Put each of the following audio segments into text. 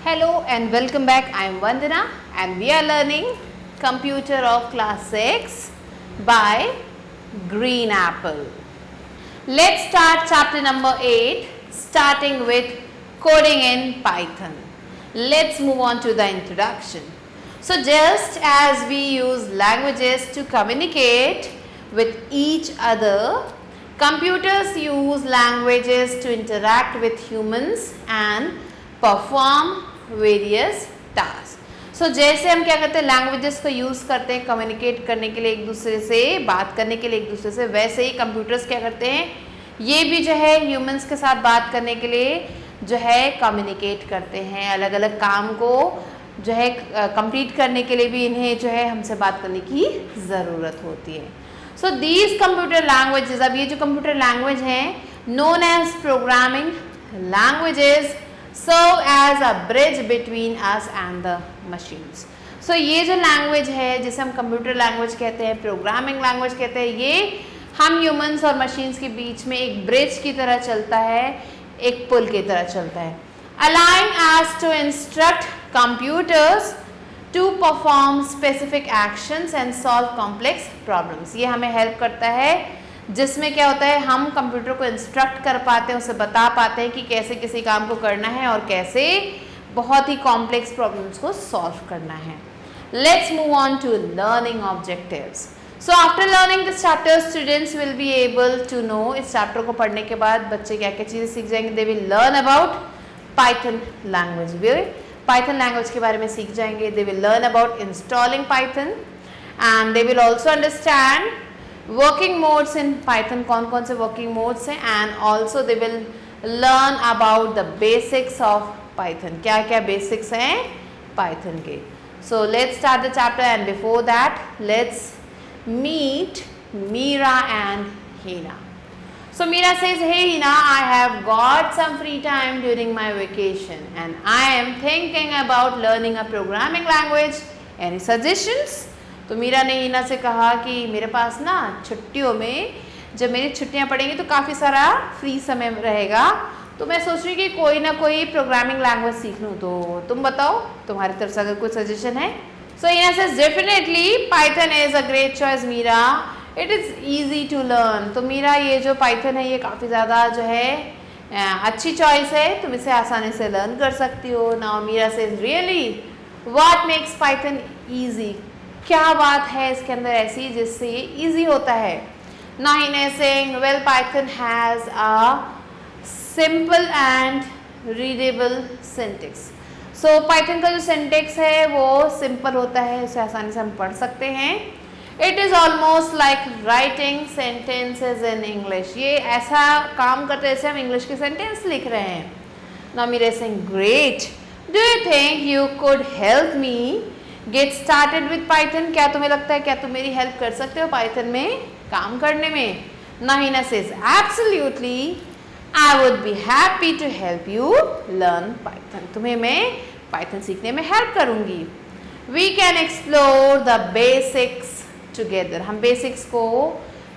Hello and welcome back. I am Vandana and we are learning Computer of Class 6 by Green Apple. Let's start chapter number 8 starting with coding in Python. Let's move on to the introduction. So just as we use languages to communicate with each other, computers use languages to interact with humans and perform various task. So जैसे हम क्या करते हैं, languages को use करते हैं communicate करने के लिए, एक दूसरे से बात करने के लिए एक दूसरे से, वैसे ही कंप्यूटर्स क्या करते हैं, ये भी जो है ह्यूमंस के साथ बात करने के लिए जो है कम्युनिकेट करते हैं. अलग अलग काम को जो है कंप्लीट करने के लिए भी इन्हें जो है हमसे बात करने की ज़रूरत होती है. सो दीज कंप्यूटर लैंग्वेजेस, अब ये जो कंप्यूटर लैंग्वेज हैं known as programming languages serve as a bridge between us and the machines. So ये जो लैंग्वेज है जिसे हम कंप्यूटर लैंग्वेज कहते हैं, प्रोग्रामिंग लैंग्वेज कहते हैं, ये हम ह्यूमंस और मशीन्स के बीच में एक ब्रिज की तरह चलता है, एक पुल की तरह चलता है. allowing us to instruct computers to perform specific actions and solve complex problems. ये हमें हेल्प करता है जिसमें क्या होता है, हम कंप्यूटर को इंस्ट्रक्ट कर पाते हैं, उसे बता पाते हैं कि कैसे किसी काम को करना है और कैसे बहुत ही कॉम्प्लेक्स प्रॉब्लम्स को सॉल्व करना है. Let's move on to learning objectives. So after learning this chapter students will be able to know, इस चैप्टर को पढ़ने के बाद बच्चे क्या क्या चीज़ें सीख जाएंगे. They will learn about Python language, वे पाइथन लैंग्वेज के बारे में सीख जाएंगे. They will learn about installing Python and they will also understand working modes in Python, कौन कौन से वर्किंग मोड्स हैं, and also they will learn about the basics of Python, क्या क्या बेसिक्स हैं पाइथन के. So let's start the chapter and before that let's meet Meera and Heena. So Meera says, hey Hina, I have got some free time during my vacation and I am thinking about learning a programming language. Any suggestions? तो मीरा ने हीना से कहा कि मेरे पास ना छुट्टियों में, जब मेरी छुट्टियां पड़ेंगी तो काफ़ी सारा फ्री समय रहेगा, तो मैं सोच रही कि कोई ना कोई प्रोग्रामिंग लैंग्वेज सीख लूँ. तो तुम बताओ तुम्हारी तरफ से अगर कोई सजेशन है. So Heena says definitely Python is a great choice Meera, it is easy to learn. तो मीरा ये जो पाइथन है ये काफ़ी ज़्यादा जो है अच्छी चॉइस है, तुम इसे आसानी से लर्न कर सकती हो. Now Meera says really what makes Python easy, क्या बात है इसके अंदर ऐसी जिससे ये ईजी होता है. Nine saying well Python has a simple and readable syntax. So Python का जो सिंटेक्स है वो सिंपल होता है, उसे आसानी से हम पढ़ सकते हैं. It is almost like writing sentences in English, ये ऐसा काम करते हैं जैसे हम इंग्लिश के सेंटेंस लिख रहे हैं. Now Meera saying great, do you think you could help me get started with Python, क्या तुम्हें लगता है क्या तुम मेरी हेल्प कर सकते हो पाइथन में काम करने में. नाहिना says absolutely I would be happy to help you learn Python, तुम्हें मैं पाइथन सीखने में हेल्प करूंगी. We can explore the basics together, हम बेसिक्स को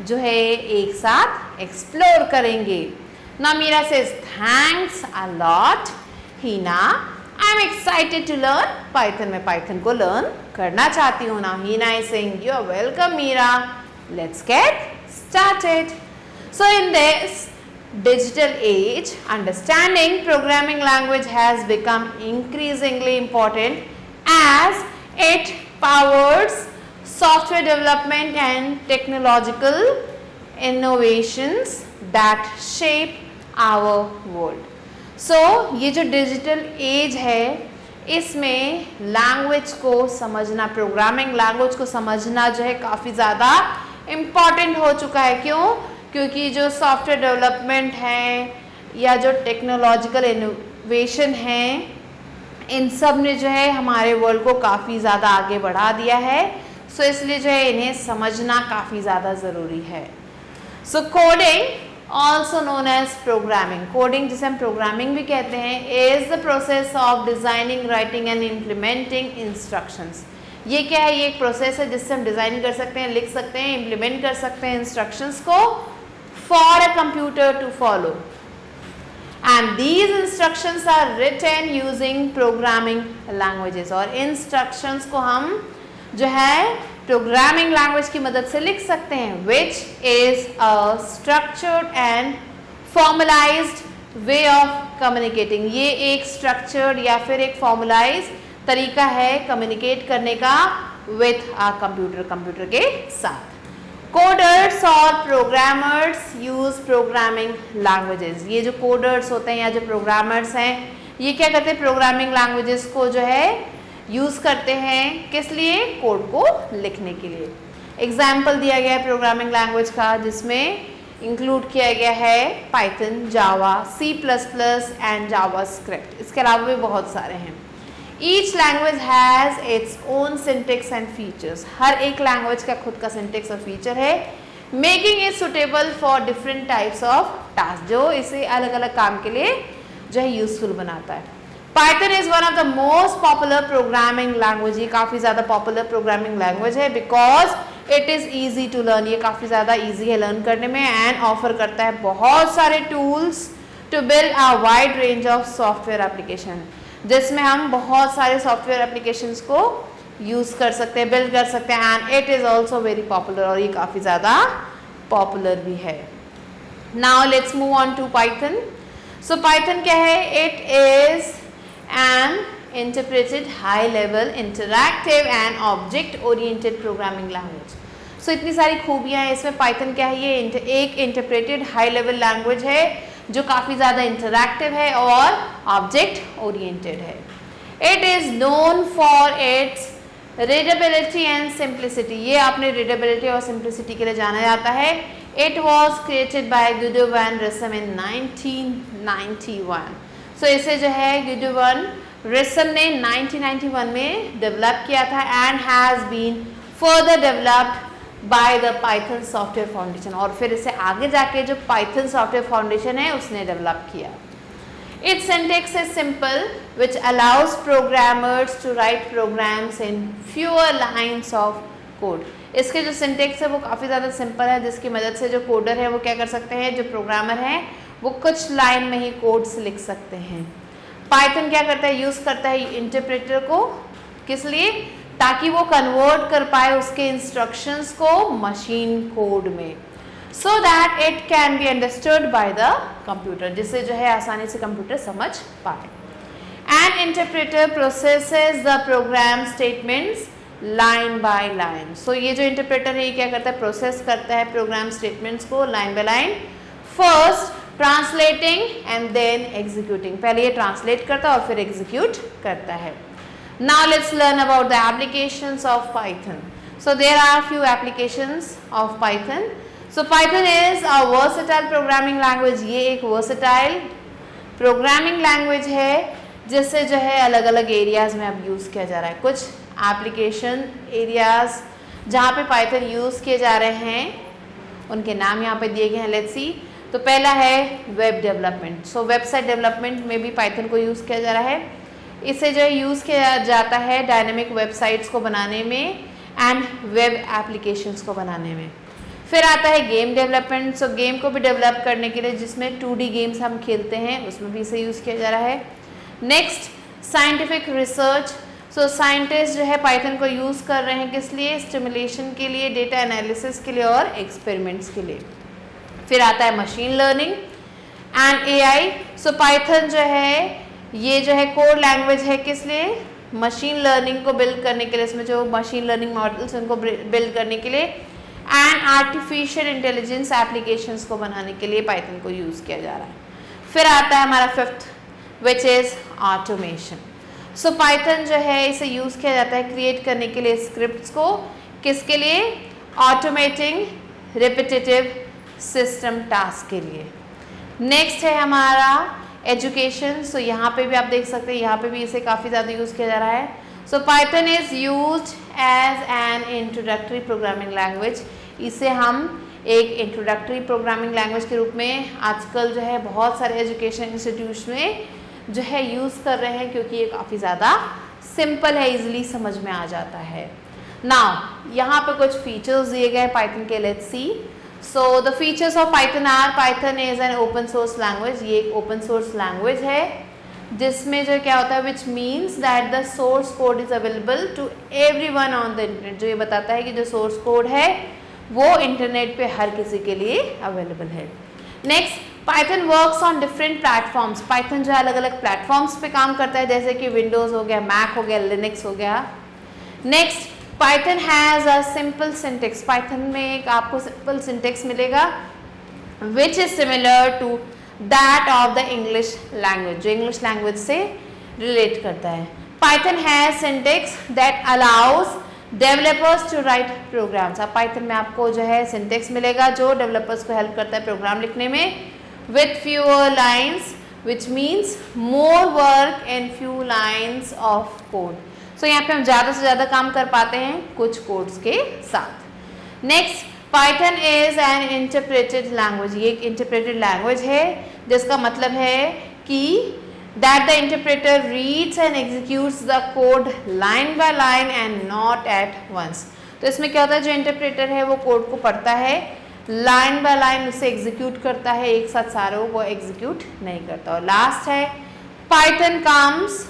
जो है एक साथ एक्सप्लोर करेंगे. ना Meera says thanks a lot Hina, I am excited to learn Python, मैं पाइथन को लर्न करना चाहती हूँ. ना Hina is saying you are welcome Meera, let's get started. So in this digital age, understanding programming language has become increasingly important as it powers software development and technological innovations that shape our world. So ये जो digital age है इसमें language को समझना, programming language को समझना जो है काफ़ी ज़्यादा इम्पॉर्टेंट हो चुका है. क्यों? क्योंकि जो सॉफ्टवेयर डेवलपमेंट है या जो टेक्नोलॉजिकल इनोवेशन है, इन सब ने जो है हमारे वर्ल्ड को काफ़ी ज़्यादा आगे बढ़ा दिया है. सो इसलिए जो है इन्हें समझना काफ़ी ज़्यादा ज़रूरी है. So coding also known as programming, coding जिसे हम प्रोग्रामिंग भी कहते हैं, is the process of designing, writing and implementing instructions. ये क्या है? ये एक प्रोसेस है जिससे हम डिज़ाइन कर सकते हैं, लिख सकते हैं, इम्प्लीमेंट कर सकते हैं इंस्ट्रक्शंस को for a computer to follow. and these instructions are written using programming languages. और instructions को हम जो है programming language की मदद से लिख सकते हैं, which is a structured and formalized way of communicating. ये एक structured या फिर एक formalized तरीका है communicate करने का with a computer, कंप्यूटर के साथ. कोडर्स और प्रोग्रामर्स यूज प्रोग्रामिंग लैंग्वेजेस. ये जो कोडर्स होते हैं या जो प्रोग्रामर्स हैं, ये क्या करते हैं, प्रोग्रामिंग लैंग्वेजेस को जो है यूज करते हैं. किस लिए? कोड को लिखने के लिए. एग्जाम्पल दिया गया है प्रोग्रामिंग लैंग्वेज का, जिसमें इंक्लूड किया गया है Python, Java, C++ and JavaScript. इसके अलावा भी बहुत सारे हैं. Each language has its own syntax and features. हर एक लैंग्वेज का खुद का सिंटेक्स और फीचर है, making it suitable for different types of tasks, जो इसे अलग अलग काम के लिए जो है यूजफुल बनाता है. Python is one of the most popular programming language. ये काफ़ी ज़्यादा पॉपुलर प्रोग्रामिंग लैंग्वेज है because it is easy to learn. ये काफ़ी ज़्यादा ईजी है लर्न करने में एंड ऑफर करता है बहुत सारे tools to build a wide range of software application, जिसमें हम बहुत सारे सॉफ्टवेयर एप्लीकेशंस को यूज़ कर सकते हैं, बिल्ड कर सकते हैं. And it is also very popular, और ये काफ़ी ज़्यादा पॉपुलर भी है. Now let's move on to Python. So Python क्या है? It is an interpreted high level interactive and object oriented programming language. So इतनी सारी खूबियाँ हैं इसमें. पाइथन क्या है? ये एक इंटरप्रेटेड हाई लेवल लैंग्वेज है जो काफ़ी ज़्यादा इंटरैक्टिव है और ऑब्जेक्ट ओरिएंटेड है. It is known for its readability and simplicity. ये आपने रीडेबिलिटी और सिंप्लिसिटी के लिए जाना जाता है. It was created by Guido van Rossum in 1991. So इसे जो है गुइडो वैन रिसम ने 1991 में डेवलप किया था and has been further developed by the Python software foundation. और फिर इसे आगे जाके जो पाइथन सॉफ्टवेयर फाउंडेशन है उसने डेवलप किया. Its syntax is simple which allows programmers to write programs in fewer lines of code. इसके जो सिंटैक्स है वो काफ़ी ज़्यादा सिंपल है, जिसकी मदद से जो कोडर है वो क्या कर सकते हैं, जो प्रोग्रामर हैं वो कुछ लाइन में ही कोड्स लिख सकते हैं. पाइथन क्या करता है? यूज़ करता है इंटरप्रेटर को. किस लिए? ताकि वो कन्वर्ट कर पाए उसके इंस्ट्रक्शंस को मशीन कोड में, so that it can be understood by the computer, जिससे जो है आसानी से कंप्यूटर समझ पाए. An interpreter processes the program statements line by line. So ये जो इंटरप्रेटर है ये क्या करता है? प्रोसेस करता है प्रोग्राम स्टेटमेंट्स को line by line. First translating and then executing. पहले ये ट्रांसलेट करता है और फिर एग्जीक्यूट करता है. Now let's learn about the applications of Python. So there are few applications of Python. So Python is a versatile programming language. ये एक versatile programming language है जिससे जो है अलग अलग एरियाज़ में अब यूज़ किया जा रहा है. कुछ एप्लीकेशन एरियाज़ जहाँ पे Python यूज़ किए जा रहे हैं उनके नाम यहाँ पे दिए गए हैं. Let's see. तो पहला है वेब डेवलपमेंट. सो वेबसाइट डेवलपमेंट में भी Python को यूज़ किया जा रहा है. इसे जो यूज़ किया जाता है डायनेमिक वेबसाइट्स को बनाने में एंड वेब एप्लीकेशंस को बनाने में. फिर आता है गेम डेवलपमेंट. सो गेम को भी डेवलप करने के लिए जिसमें 2D गेम्स हम खेलते हैं उसमें भी इसे यूज़ किया जा रहा है. Next scientific research. So scientist जो है पाइथन को यूज़ कर रहे हैं किस लिए? स्टिमुलेशन के लिए, डेटा एनालिसिस के लिए और एक्सपेरिमेंट्स के लिए. फिर आता है machine learning and AI. So Python जो है ये जो है कोड लैंग्वेज है किस लिए? मशीन लर्निंग को बिल्ड करने के लिए, इसमें जो मशीन लर्निंग मॉडल्स उनको बिल्ड करने के लिए एंड आर्टिफिशियल इंटेलिजेंस एप्लीकेशंस को बनाने के लिए पाइथन को यूज़ किया जा रहा है. फिर आता है हमारा fifth which is automation. So Python जो है इसे यूज़ किया जाता है क्रिएट करने के लिए स्क्रिप्ट्स को. किसके लिए? ऑटोमेटिंग रिपीटेटिव सिस्टम टास्क के लिए. नेक्स्ट है हमारा एजुकेशन. सो यहाँ पे भी आप देख सकते हैं, यहाँ पे भी इसे काफ़ी ज़्यादा यूज़ किया जा रहा है. So Python is used as an introductory programming language. इसे हम एक इंट्रोडक्टरी प्रोग्रामिंग लैंग्वेज के रूप में आजकल जो है बहुत सारे एजुकेशन इंस्टीट्यूट्स में जो है यूज़ कर रहे हैं, क्योंकि ये काफ़ी ज़्यादा सिंपल है, इजीली समझ में आ जाता है. नाउ यहाँ पे कुछ फीचर्स दिए गए हैं पाइथन के. Let's see. So the features of Python are, Python is an open source language, ये एक ओपन सोर्स लैंग्वेज है जिसमें जो क्या होता है which means that the source code is available to everyone on the internet, जो ये बताता है कि जो सोर्स कोड है वो इंटरनेट पे हर किसी के लिए अवेलेबल है। Next, Python works on different platforms, Python जो है अलग अलग प्लेटफॉर्म्स पे काम करता है, जैसे कि विंडोज़ हो गया, मैक हो गया, लिनक्स हो गया। Next, Python has a simple syntax, Python में एक आपको सिंपल सिंटेक्स मिलेगा which is similar to that of the English language, जो इंग्लिश लैंग्वेज से रिलेट करता है। Python has syntax that allows developers to write programs, अब पाइथन में आपको जो है सिंटेक्स मिलेगा जो डेवलपर्स को हेल्प करता है प्रोग्राम लिखने में, with fewer lines which means more work in few lines of code. So यहाँ पे हम ज़्यादा से ज़्यादा काम कर पाते हैं कुछ कोड्स के साथ। Next, Python is N interpreted language, ये एक इंटरप्रेटेड लैंग्वेज है जिसका मतलब है कि that the interpreter reads and executes the code line by line and not at once। तो इसमें क्या होता है, जो इंटरप्रेटर है वो कोड को पढ़ता है, लाइन बाय लाइन उसे एग्जीक्यूट करता है, एक साथ सारों को एग्जीक्यूट नहीं करता। और लास्ट है, Python comes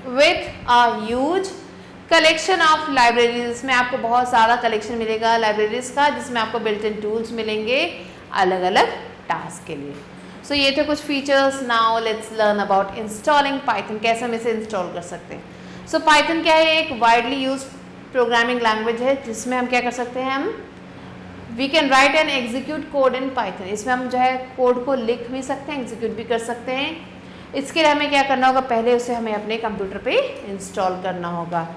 with a huge collection of libraries, इसमें आपको बहुत सारा कलेक्शन मिलेगा लाइब्रेरीज का, जिसमें आपको बिल्ट इन टूल्स मिलेंगे अलग अलग टास्क के लिए। सो ये थे कुछ features. Now let's learn about installing Python, कैसे हम इसे इंस्टॉल कर सकते हैं। सो पाइथन क्या है, एक वाइडली यूज प्रोग्रामिंग लैंग्वेज है जिसमें हम क्या कर सकते हैं, हम we can write and execute code in Python, इसमें हम जो है कोड को लिख भी सकते हैं, एग्जीक्यूट भी कर सकते हैं। इसके लिए हमें क्या करना होगा, पहले उसे हमें अपने कंप्यूटर पे इंस्टॉल करना होगा।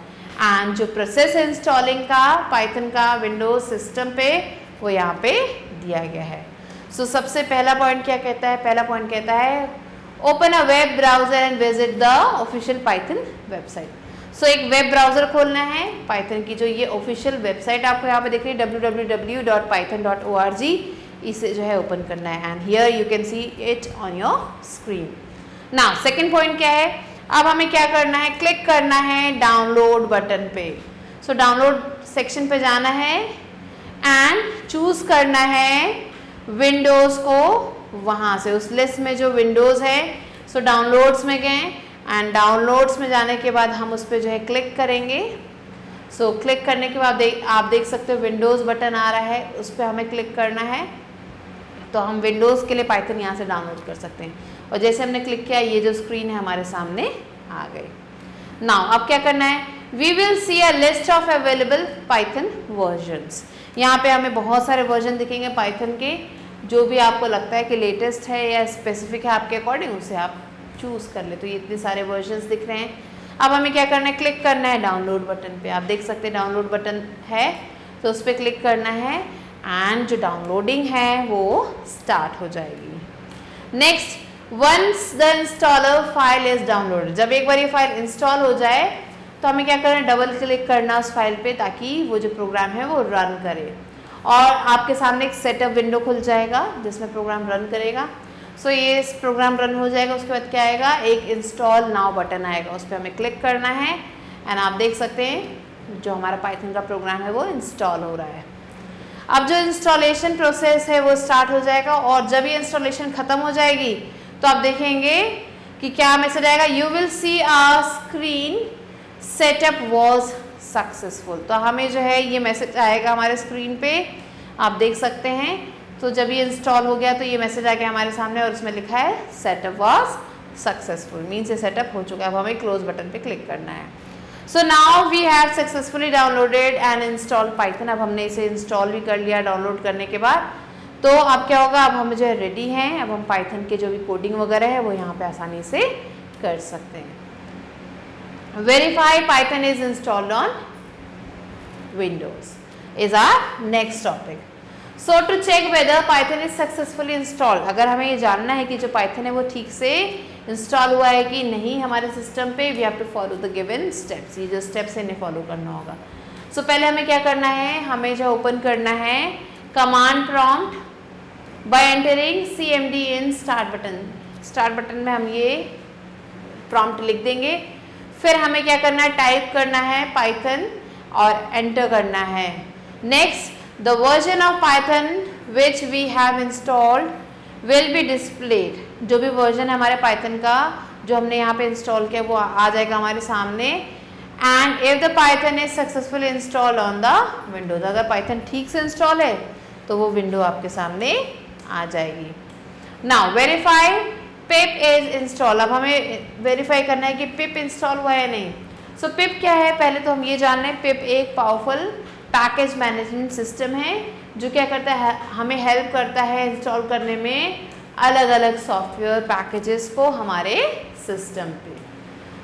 एंड जो प्रोसेस है इंस्टॉलिंग का पाइथन का विंडोज सिस्टम पे, वो यहाँ पे दिया गया है। सो सबसे पहला पॉइंट क्या कहता है, पहला पॉइंट कहता है open a web browser and visit the official Python website. So एक वेब ब्राउजर खोलना है, पाइथन की जो ये ऑफिशियल वेबसाइट आपको यहाँ पे दिख रही है www.python.org, इसे जो है ओपन करना है and here you can see it on your screen. Now second point क्या है, अब हमें क्या करना है, क्लिक करना है डाउनलोड बटन पे। सो डाउनलोड सेक्शन पे जाना है एंड चूज करना है विंडोज़ को, वहाँ से उस लिस्ट में जो विंडोज़ है, सो डाउनलोड्स में गए एंड डाउनलोड्स में जाने के बाद हम उस पर जो है क्लिक करेंगे। सो क्लिक करने के बाद आप देख सकते हो विंडोज़ बटन आ रहा है, उस पर हमें क्लिक करना है, तो हम विंडोज़ के लिए पाइथन यहाँ से डाउनलोड कर सकते हैं। और जैसे हमने क्लिक किया, ये जो स्क्रीन है हमारे सामने आ गई। नाउ अब क्या करना है, we will see a list of available Python versions, यहाँ पे हमें बहुत सारे वर्जन दिखेंगे पाइथन के, जो भी आपको लगता है कि लेटेस्ट है या स्पेसिफिक है आपके अकॉर्डिंग, उसे आप चूज़ कर ले। तो ये इतने सारे वर्जन्स दिख रहे हैं। अब हमें क्या करना है, क्लिक करना है डाउनलोड बटन पे, आप देख सकते हैं डाउनलोड बटन है, तो उस पर क्लिक करना है एंड जो डाउनलोडिंग है वो स्टार्ट हो जाएगी। Next, once the installer file is downloaded, जब एक बार ये फाइल इंस्टॉल हो जाए तो हमें क्या करना है, डबल क्लिक करना उस फाइल पे, ताकि वो जो प्रोग्राम है वो रन करे और आपके सामने एक सेटअप विंडो खुल जाएगा जिसमें प्रोग्राम रन करेगा। सो ये इस प्रोग्राम रन हो जाएगा, उसके बाद क्या आएगा, एक इंस्टॉल नाउ बटन आएगा, उस पर हमें क्लिक करना है एंड आप देख सकते हैं जो हमारा पाइथन का प्रोग्राम है वो इंस्टॉल हो रहा है। अब जो इंस्टॉलेशन प्रोसेस है वो स्टार्ट हो जाएगा और जब ये इंस्टॉलेशन ख़त्म हो जाएगी तो आप देखेंगे कि क्या मैसेज आएगा, you will see a screen setup was successful. तो हमें जो है ये मैसेज आएगा हमारे स्क्रीन पे, आप देख सकते हैं। तो जब ये इंस्टॉल हो गया तो ये मैसेज आ गया हमारे सामने और उसमें लिखा है सेटअप वॉज सक्सेसफुल, मीन्स ये सेटअप हो चुका है। अब हमें क्लोज बटन पे क्लिक करना है। So now we have successfully downloaded and install Python. अब हमने इसे इंस्टॉल भी कर लिया डाउनलोड करने के बाद। तो अब क्या होगा, अब हम जो है रेडी हैं, अब हम पाइथन के जो भी कोडिंग वगैरह है वो यहाँ पे आसानी से कर सकते हैं। Verify Python is installed on Windows is our next topic. So to check whether Python is successfully installed, अगर हमें ये जानना है कि जो पाइथन है वो ठीक से इंस्टॉल हुआ है कि नहीं हमारे सिस्टम पे, we have to follow the given steps. ये जो स्टेप्स है इन्हें फॉलो करना होगा। सो पहले हमें क्या करना है, हमें जो ओपन करना है command prompt bye entering cmd in start button. Start button में हम ये प्रॉम्प्ट लिख देंगे। फिर हमें क्या करना है, टाइप करना है पाइथन और एंटर करना है। Next, the version of Python which we have installed will be displayed. जो भी वर्जन है हमारे पाइथन का जो हमने यहाँ पे इंस्टॉल किया वो आ जाएगा हमारे सामने. And if the Python is successfully install on the Windows, अगर पाइथन ठीक से इंस्टॉल है तो वो विंडो आपके सामने आ जाएगी. Now verify pip is install. अब हमें वेरीफाई करना है कि पिप इंस्टॉल हुआ है नहीं. सो पिप क्या है, पहले तो हम ये जान लें. पिप एक पावरफुल पैकेज मैनेजमेंट सिस्टम है जो क्या करता है, हमें हेल्प करता है इंस्टॉल करने में अलग अलग सॉफ्टवेयर पैकेजेस को हमारे सिस्टम पे.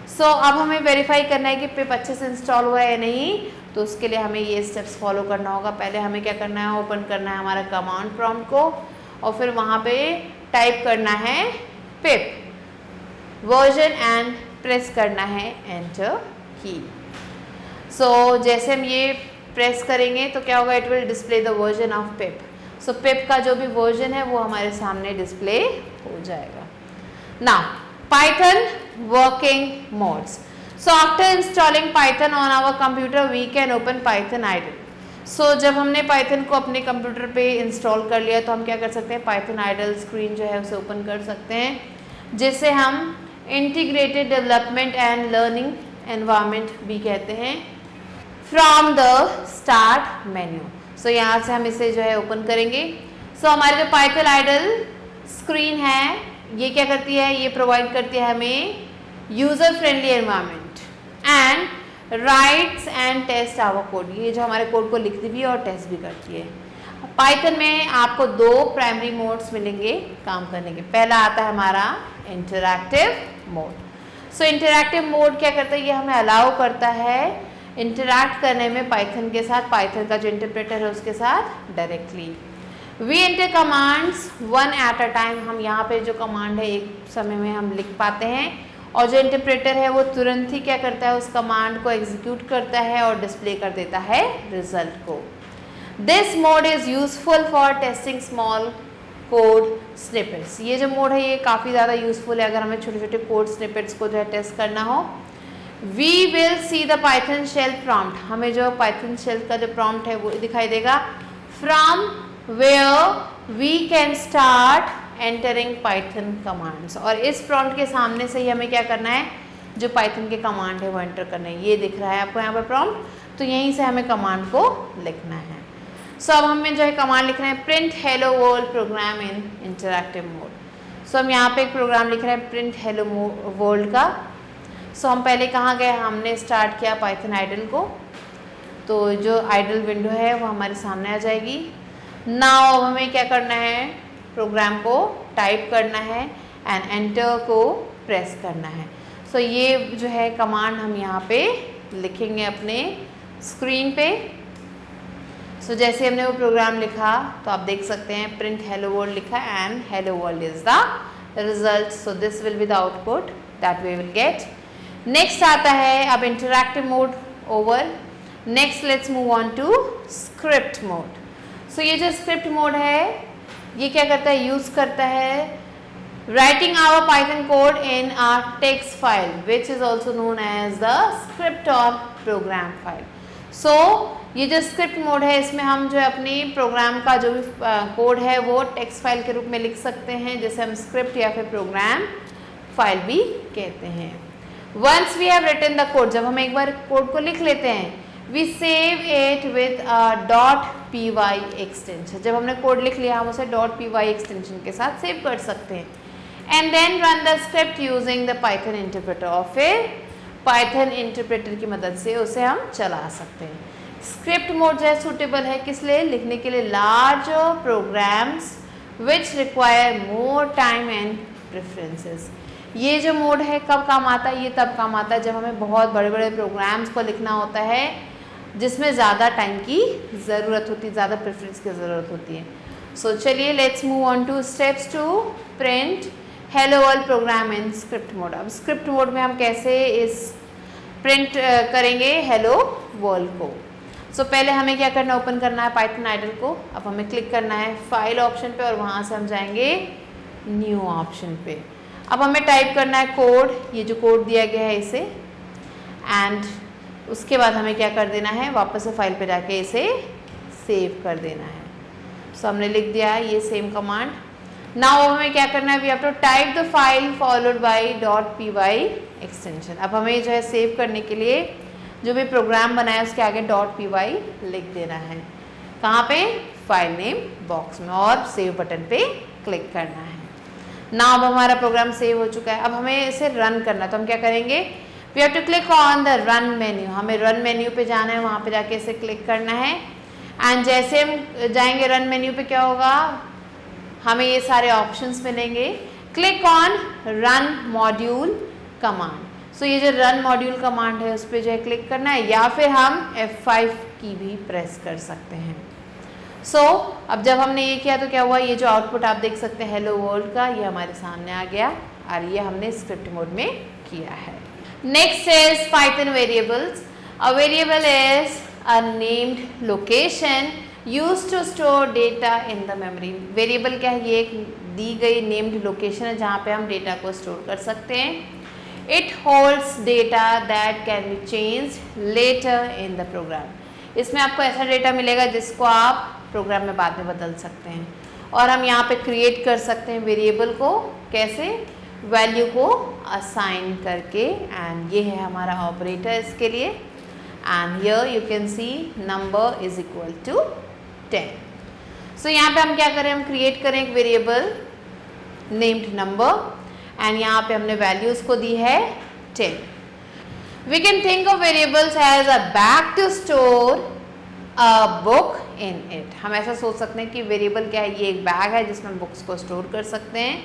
सो अब हमें वेरीफाई करना है कि पिप अच्छे से इंस्टॉल हुआ है नहीं, तो उसके लिए हमें ये स्टेप्स फॉलो करना होगा. पहले हमें क्या करना है, ओपन करना है हमारा कमांड प्रॉम्प्ट को और फिर वहाँ पे टाइप करना है पिप वर्जन एंड प्रेस करना है एंटर की. सो जैसे हम ये प्रेस करेंगे तो क्या होगा, it will display the version of pip. So pip का जो भी वर्जन है वो हमारे सामने डिस्प्ले हो जाएगा. Now Python working modes. So after installing Python on our computer, we can open Python idle. So जब हमने Python को अपने कंप्यूटर पे इंस्टॉल कर लिया तो हम क्या कर सकते हैं, Python idle स्क्रीन जो है उसे ओपन कर सकते हैं, जिसे हम integrated development and learning environment भी कहते हैं. From the start menu. So यहाँ से हम इसे जो है ओपन करेंगे. सो हमारे जो Python idle स्क्रीन है ये क्या करती है, ये प्रोवाइड करती है हमें user friendly environment and writes and test our code. ये जो हमारे कोड को लिखती भी है और टेस्ट भी करती है. पाइथन में आपको दो प्राइमरी मोड्स मिलेंगे काम करने के. पहला आता है हमारा इंटरैक्टिव मोड. सो इंटरैक्टिव मोड क्या करता है, ये हमें अलाउ करता है इंटरैक्ट करने में पाइथन के साथ, पाइथन का जो इंटरप्रेटर है उसके साथ directly. We enter commands one at a time. हम यहाँ पे जो कमांड है एक समय में हम लिख पाते हैं और जो इंटरप्रेटर है वो तुरंत ही क्या करता है, उस कमांड को एग्जीक्यूट करता है और डिस्प्ले कर देता है रिजल्ट को. This mode is useful for testing small code snippets. ये जो मोड है ये काफ़ी ज़्यादा यूजफुल है अगर हमें छोटे छोटे कोड स्निपेट्स को जो है टेस्ट करना हो. We will see the Python shell prompt. हमें जो पाइथन शेल का जो प्रॉम्प्ट है वो दिखाई देगा. From where we can start entering Python commands. और इस प्रॉम्प्ट के सामने से ही हमें क्या करना है, जो पाइथन के कमांड है वो एंटर करना है. ये दिख रहा है आपको यहाँ पर प्रॉम्प्ट, तो यहीं से हमें कमांड को लिखना है. सो अब हमें जो है कमांड लिख रहे हैं प्रिंट हेलो वर्ल्ड प्रोग्राम इन इंटरैक्टिव मोड. सो हम यहाँ पे एक प्रोग्राम लिख रहे हैं प्रिंट हेलो वर्ल्ड का. सो हम पहले कहाँ गए, हमने स्टार्ट किया पाइथन आइडल को, तो जो आइडल विंडो है वो हमारे सामने आ जाएगी. नाउ अब हमें क्या करना है, प्रोग्राम को टाइप करना है एंड एंटर को प्रेस करना है. सो ये जो है कमांड हम यहाँ पे लिखेंगे अपने स्क्रीन पे. सो जैसे हमने वो प्रोग्राम लिखा तो आप देख सकते हैं प्रिंट हेलो वर्ल्ड लिखा and hello world is the result. So this will be the output that we will get. Next आता है अब interactive mode over. Next let's move on to script mode. So ये जो script mode है ये क्या करता है, यूज़ करता है writing our Python code in a text file which is also known as the script और प्रोग्राम फाइल. सो ये जो स्क्रिप्ट मोड है इसमें हम जो है अपनी प्रोग्राम का जो भी कोड है वो टेक्स्ट फाइल के रूप में लिख सकते हैं, जिसे हम स्क्रिप्ट या फिर प्रोग्राम फाइल भी कहते हैं. Once we have written the code, जब हम एक बार कोड को लिख लेते हैं, we save it with .py extension. जब हमने कोड लिख लिया हम उसे .py एक्सटेंशन के साथ सेव कर सकते हैं. And then run the script using the Python interpreter, और फिर पाइथन इंटरप्रेटर की मदद से उसे हम चला सकते हैं. स्क्रिप्ट मोड जो है सूटेबल है किस लिए, लिखने के लिए large programmes which require more time and preferences. ये जो मोड है कब काम आता है, ये तब काम आता है जब हमें बहुत बड़े बड़े प्रोग्राम्स को लिखना होता है जिसमें ज़्यादा टाइम की ज़रूरत होती है, ज़्यादा प्रेफरेंस की ज़रूरत होती है. सो चलिए let's move on to steps to print hello world program in script mode. अब स्क्रिप्ट मोड में हम कैसे इस प्रिंट करेंगे हेलो वर्ल्ड को. सो पहले हमें क्या करना है, ओपन करना है पाइथन आइडल को. अब हमें क्लिक करना है फाइल ऑप्शन पे और वहाँ से हम जाएंगे न्यू ऑप्शन पे. अब हमें टाइप करना है कोड, ये जो कोड दिया गया है इसे, एंड उसके बाद हमें क्या कर देना है, वापस से फाइल पे जाके इसे सेव कर देना है. सो हमने लिख दिया ये सेम कमांड। नाउ हमें क्या करना है, we have to type the file followed by .py extension. अब हमें जो है सेव करने के लिए जो भी प्रोग्राम बनाया उसके आगे .py लिख देना है। कहाँ पे, फाइल नेम बॉक्स में, और सेव बटन पे क्लिक करना है। नाउ अब हमारा प्रोग्राम सेव हो चुका है। अब हमें इसे रन करना, तो हम क्या करेंगे, we have to click on the run menu. हमें रन मेन्यू पे जाना है, वहाँ पे जाके इसे क्लिक करना है। एंड जैसे हम जाएंगे रन मेन्यू पे क्या होगा, हमें ये सारे ऑप्शंस मिलेंगे। Click on run module command. So ये जो रन मॉड्यूल कमांड है उस पर जो है क्लिक करना है, या फिर हम F5 की भी प्रेस कर सकते हैं। अब जब हमने ये किया तो क्या हुआ, ये जो आउटपुट आप देख सकते हैं हेलो वर्ल्ड का, ये हमारे सामने आ गया और ये हमने स्क्रिप्ट मोड में किया है। Next is Python variables. A variable is a named location use to store data in the memory. Variable क्या है, ये एक दी गई नेम्ड लोकेशन है जहाँ पे हम डेटा को स्टोर कर सकते हैं। It holds data that can be change later in the program. इसमें आपको ऐसा डेटा मिलेगा जिसको आप प्रोग्राम में बाद में बदल सकते हैं। और हम यहाँ पे क्रिएट कर सकते हैं वेरिएबल को, कैसे, वैल्यू को असाइन करके। एंड ये है हमारा ऑपरेटर इसके लिए। And here you can see number is equal to 10। So यहाँ पे हम क्या करें, हम क्रिएट करें एक वेरिएबल नेम्ड नंबर एंड यहाँ पे हमने वैल्यूज को दी है 10। We can think of variables as a bag to store a book in it. हम ऐसा सोच सकते हैं कि वेरिएबल क्या है, ये एक बैग है जिसमें बुक्स को स्टोर कर सकते हैं।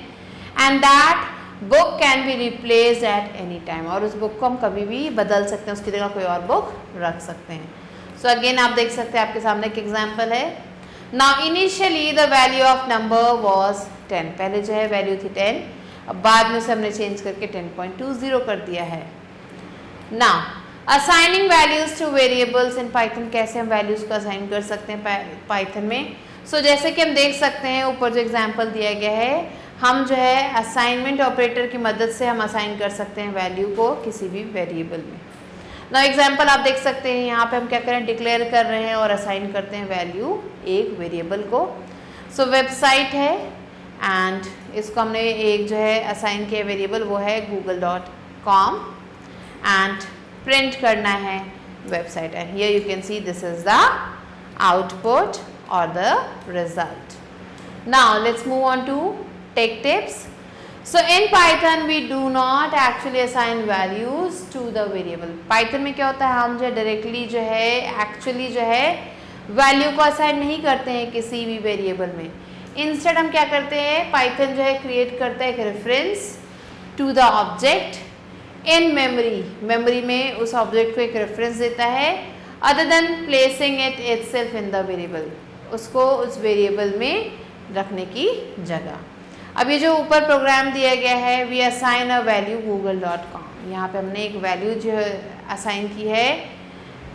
And that book can be replaced at any time. और उस बुक को हम कभी भी बदल सकते हैं, उसकी जगह कोई और बुक रख सकते हैं। सो अगेन आप देख सकते हैं आपके सामने एक एग्जाम्पल है। Now initially the value of number was 10। पहले जो है वैल्यू थी 10, अब बाद में से हमने चेंज करके 10.20 कर दिया है। Now assigning values two variables in Python. कैसे हम वैल्यूज को असाइन कर सकते हैं पाइथन में। सो जैसे कि हम देख सकते हैं ऊपर जो एग्जाम्पल दिया गया है, हम जो है असाइनमेंट ऑपरेटर की मदद से हम असाइन कर सकते हैं वैल्यू को किसी भी वेरिएबल में। ना एग्जाम्पल आप देख सकते हैं, यहाँ पे हम क्या करें, डिक्लेयर कर रहे हैं और असाइन करते हैं वैल्यू एक वेरिएबल को। सो वेबसाइट है एंड इसको हमने एक जो है असाइन किया वेरिएबल, वो है google.com एंड प्रिंट करना है website. And here you can see this is the output और the result. Now let's move on to take tips. So in Python we do not actually assign values to the variable. Python में क्या होता है, हम जो है directly जो है एक्चुअली जो है वैल्यू को असाइन नहीं करते हैं किसी भी वेरिएबल में। इंस्टेड हम क्या करते हैं, Python जो है क्रिएट करता है एक reference to the object in memory. Memory में उस ऑब्जेक्ट को एक रेफरेंस देता है other than placing it itself in the variable, उसको उस वेरिएबल में रखने की जगह। अब ये जो ऊपर प्रोग्राम दिया गया है, we assign a value google.com। यहाँ पे हमने एक वैल्यू जो है असाइन की है,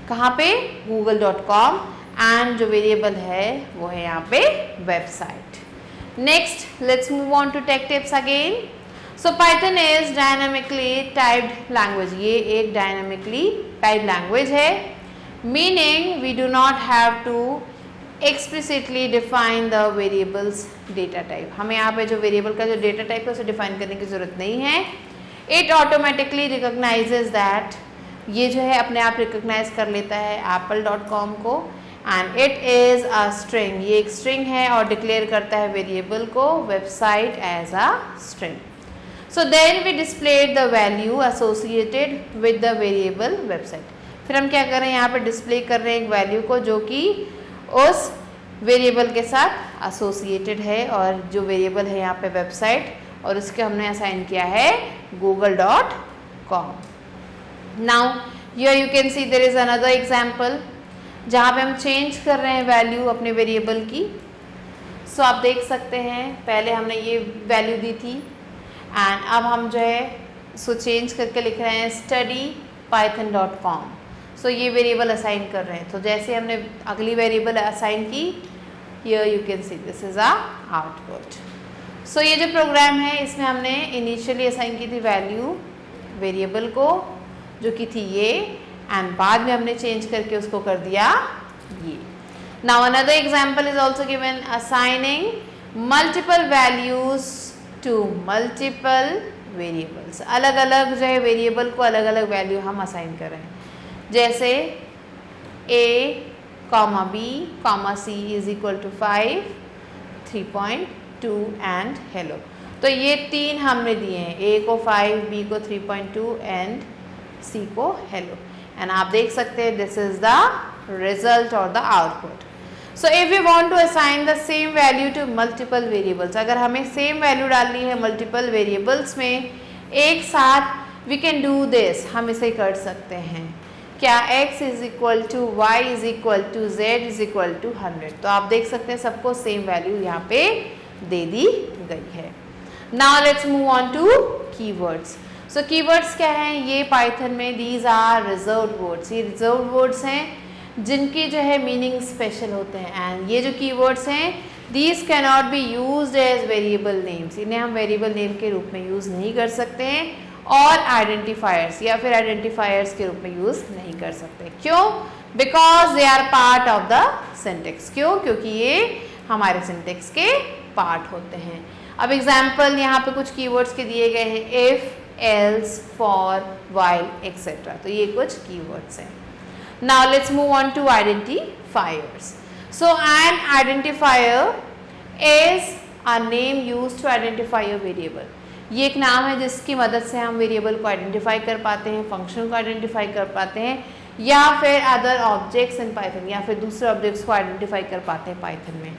कहाँ पे, google.com एंड जो वेरिएबल है वो है यहाँ पे website. Next let's move on to take tips again. So Python is dynamically typed language. ये एक डायनामिकली टाइप्ड लैंग्वेज है, meaning we do not have to explicitly define the variables data type. हमें यहाँ पे जो वेरिएबल का जो data type है उसे डिफाइन करने की जरूरत नहीं है। इट ऑटोमेटिकली रिकॉग्नाइजेज दैट, ये जो है अपने आप रिकॉग्नाइज कर लेता है apple.com को and it is a string. ये एक स्ट्रिंग है और डिक्लेयर करता है वेरिएबल को website as a string. So then we displayed the value associated with the variable website. फिर हम क्या कर रहे हैं, यहाँ पे डिस्प्ले कर रहे हैं एक वैल्यू को जो कि उस वेरिएबल के साथ एसोसिएटेड है, और जो वेरिएबल है यहाँ पे वेबसाइट, और उसके हमने असाइन किया है google.com। Now here you can see there is another example जहाँ पे हम चेंज कर रहे हैं वैल्यू अपने वेरिएबल की। सो आप देख सकते हैं पहले हमने ये वैल्यू दी थी एंड अब हम जो है इसको चेंज करके लिख रहे हैं studypython.com। सो ये वेरिएबल असाइन कर रहे हैं। तो जैसे हमने अगली वेरिएबल असाइन की, here you can see this is a output. So ये जो प्रोग्राम है इसमें हमने इनिशियली असाइन की थी वैल्यू वेरिएबल को जो कि थी ये, एंड बाद में हमने चेंज करके उसको कर दिया ये। Now another example is also given, assigning multiple values to multiple variables. अलग अलग जो है वेरिएबल को अलग अलग वैल्यू हम असाइन कर रहे हैं, जैसे a, b, c is equal to 5, 3.2 and hello. तो ये तीन हमने दिए हैं, a को 5, b को 3.2 एंड c को hello. एंड आप देख सकते हैं दिस इज द रिजल्ट और the output. So if you want to assign the same value to multiple variables, अगर हमें सेम वैल्यू डालनी है मल्टीपल वेरिएबल्स में एक साथ, वी कैन डू दिस, हम इसे कर सकते हैं. क्या x is equal to y is equal to z is equal to 100. तो आप देख सकते हैं सबको सेम वैल्यू यहाँ पे दे दी गई है. Now let's move on to keywords. So keywords क्या हैं, ये पाइथन में दीज आर रिजर्व्ड वर्ड्स. ये रिजर्व्ड वर्ड्स हैं जिनकी जो है मीनिंग स्पेशल होते हैं. एंड ये जो कीवर्ड्स हैं these can not be used as variable names. इन्हें हम वेरिएबल नेम के रूप में यूज़ नहीं कर सकते हैं, और आइडेंटिफायर्स या फिर आइडेंटिफायर्स के रूप में यूज़ नहीं कर सकते. क्यों? Because they are part of the syntax. क्यों? क्योंकि ये हमारे सिंटेक्स के पार्ट होते हैं. अब एग्जाम्पल यहाँ पे कुछ कीवर्ड्स के दिए गए हैं, if, else, for, while, etcetera. तो ये कुछ कीवर्ड्स हैं. Now let's move on to identifiers. So an identifier is a name used to identify a variable. ये एक नाम है जिसकी मदद से हम वेरिएबल को आइडेंटिफाई कर पाते हैं, फंक्शन को आइडेंटिफाई कर पाते हैं, या फिर अदर ऑब्जेक्ट्स इन पाइथन, या फिर दूसरे ऑब्जेक्ट्स को आइडेंटिफाई कर पाते हैं पाइथन में.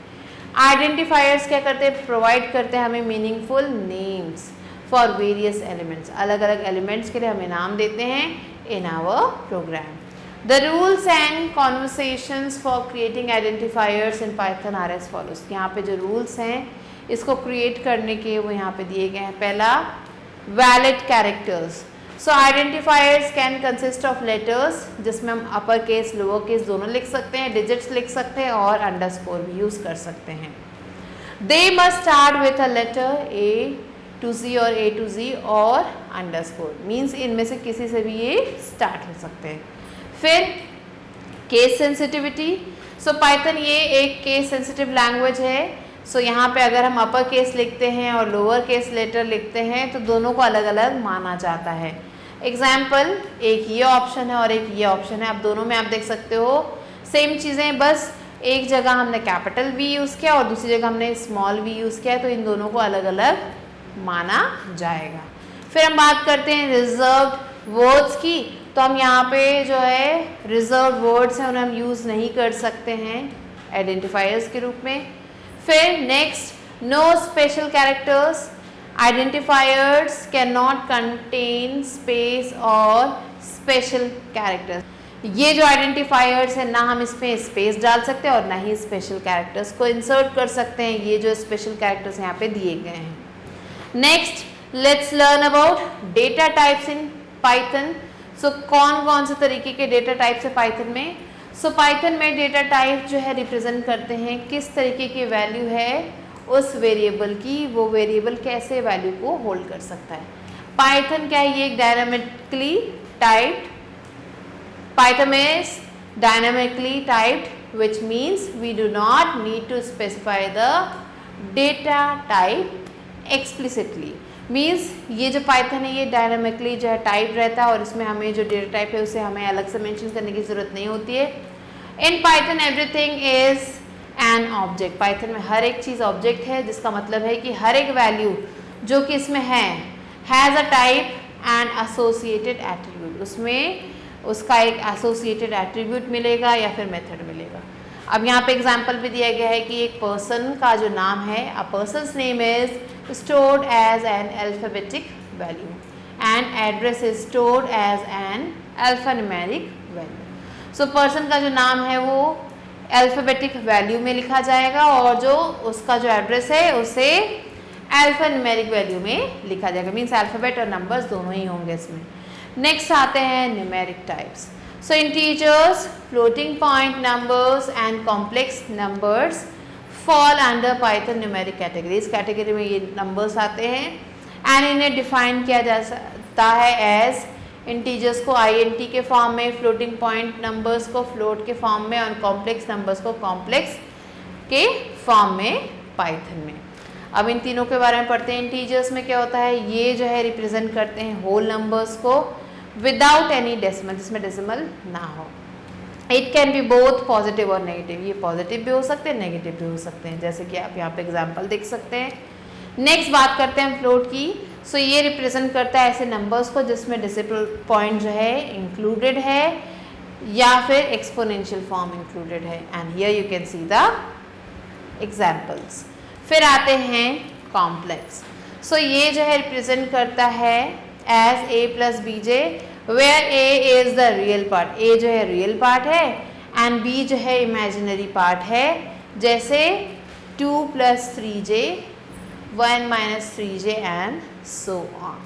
आइडेंटिफायर्स क्या करते हैं, प्रोवाइड करते हैं हमें meaningful names for various elements. अलग अलग एलिमेंट्स के लिए हमें नाम देते हैं in our program. The rules and conversations for creating identifiers in Python are as follows. यहाँ पे जो rules हैं इसको create करने के वो यहाँ पे दिए गए हैं. पहला, valid characters. So identifiers can consist of letters, जिसमें हम upper case, lower case दोनों लिख सकते हैं, digits लिख सकते हैं और underscore भी यूज़ कर सकते हैं. They must start with a letter A to Z और A to Z और underscore. Means इनमें से किसी से भी ये start हो सकते हैं. फिर केस सेंसिटिविटी. सो पाइथन ये एक केस सेंसिटिव लैंग्वेज है. सो यहाँ पे अगर हम अपर केस लिखते हैं और लोअर केस लेटर लिखते हैं तो दोनों को अलग अलग माना जाता है. एग्जाम्पल, एक ये ऑप्शन है और एक ये ऑप्शन है. अब दोनों में आप देख सकते हो सेम चीज़ें, बस एक जगह हमने कैपिटल वी यूज़ किया और दूसरी जगह हमने स्मॉल वी यूज़ किया, तो इन दोनों को अलग अलग माना जाएगा. फिर हम बात करते हैं रिजर्व्ड वर्ड्स की. तो हम यहाँ पे जो है रिजर्व वर्ड्स हैं उन्हें हम यूज़ नहीं कर सकते हैं आइडेंटिफायर्स के रूप में. फिर next, no special characters. Identifiers can not contain space और स्पेशल कैरेक्टर्स. ये जो आइडेंटिफायर्स है ना हम इसमें स्पेस डाल सकते हैं और ना ही स्पेशल कैरेक्टर्स को इंसर्ट कर सकते हैं. ये जो स्पेशल कैरेक्टर्स यहाँ पे दिए गए हैं. Next, let's learn about data types in Python. So कौन कौन से तरीके के डेटा टाइप्स है पाइथन में. सो पाइथन में डेटा टाइप जो है रिप्रेजेंट करते हैं किस तरीके की वैल्यू है उस वेरिएबल की, वो वेरिएबल कैसे वैल्यू को होल्ड कर सकता है. पाइथन क्या है, ये एक dynamically typed, Python is dynamically typed which means we do not need to specify the data type explicitly. Means ये जो पाइथन है ये डायनामिकली जो है टाइप रहता है और इसमें हमें जो डेटा टाइप है उसे हमें अलग से मेंशन करने की ज़रूरत नहीं होती है. In Python everything is an object. Python में हर एक चीज़ ऑब्जेक्ट है, जिसका मतलब है कि हर एक वैल्यू जो कि इसमें है has a type and associated attribute. उसमें उसका एक एसोसिएटेड एट्रीब्यूट मिलेगा या फिर मेथड मिलेगा. अब यहाँ पे एग्जाम्पल भी दिया गया है कि एक पर्सन का जो नाम है, a person's name is stored as an alphabetic value and address is stored as an alphanumeric value. So person का जो नाम है वो alphabetic value में लिखा जाएगा और जो उसका जो एड्रेस है उसे alphanumeric value में लिखा जाएगा. मीन्स अल्फ़ाबेट और नंबर्स दोनों ही होंगे इसमें. नेक्स्ट आते हैं numeric types. So integers, floating point numbers and complex numbers fall under Python numeric category. इस कैटेगरी में ये नंबर्स आते हैं एंड इन्हें डिफाइन किया जा सकता है एज इंटीजर्स को INT के फॉर्म में, फ्लोटिंग पॉइंट नंबर्स को फ्लोट के फॉर्म में और कॉम्प्लेक्स नंबर्स को कॉम्प्लेक्स के फॉर्म में पाइथन में। अब इन तीनों के बारे में पढ़ते हैं। इंटीजर्स में क्या होता है, ये जो है रिप्रेजेंट करते हैं होल नंबर्स को विदाउट एनी डेसिमल, जिसमें डेसिमल ना हो। It can B both positive और नेगेटिव, ये पॉजिटिव भी हो सकते हैं, नेगेटिव भी हो सकते हैं, जैसे कि आप यहाँ पे एग्जांपल देख सकते हैं। नेक्स्ट बात करते हैं फ्लोट की। सो ये रिप्रेजेंट करता है ऐसे नंबर्स को जिसमें डेसिमल पॉइंट जो है इंक्लूडेड है या फिर एक्सपोनेंशियल फॉर्म इंक्लूडेड है। And here you can see the examples. फिर आते हैं कॉम्प्लेक्स। सो ये जो है रिप्रेजेंट करता है as a plus b j, where a is the real part, a जो है रियल पार्ट है एंड b जो है इमेजिनरी पार्ट है, जैसे 2 plus 3j, 1 minus 3j and so on.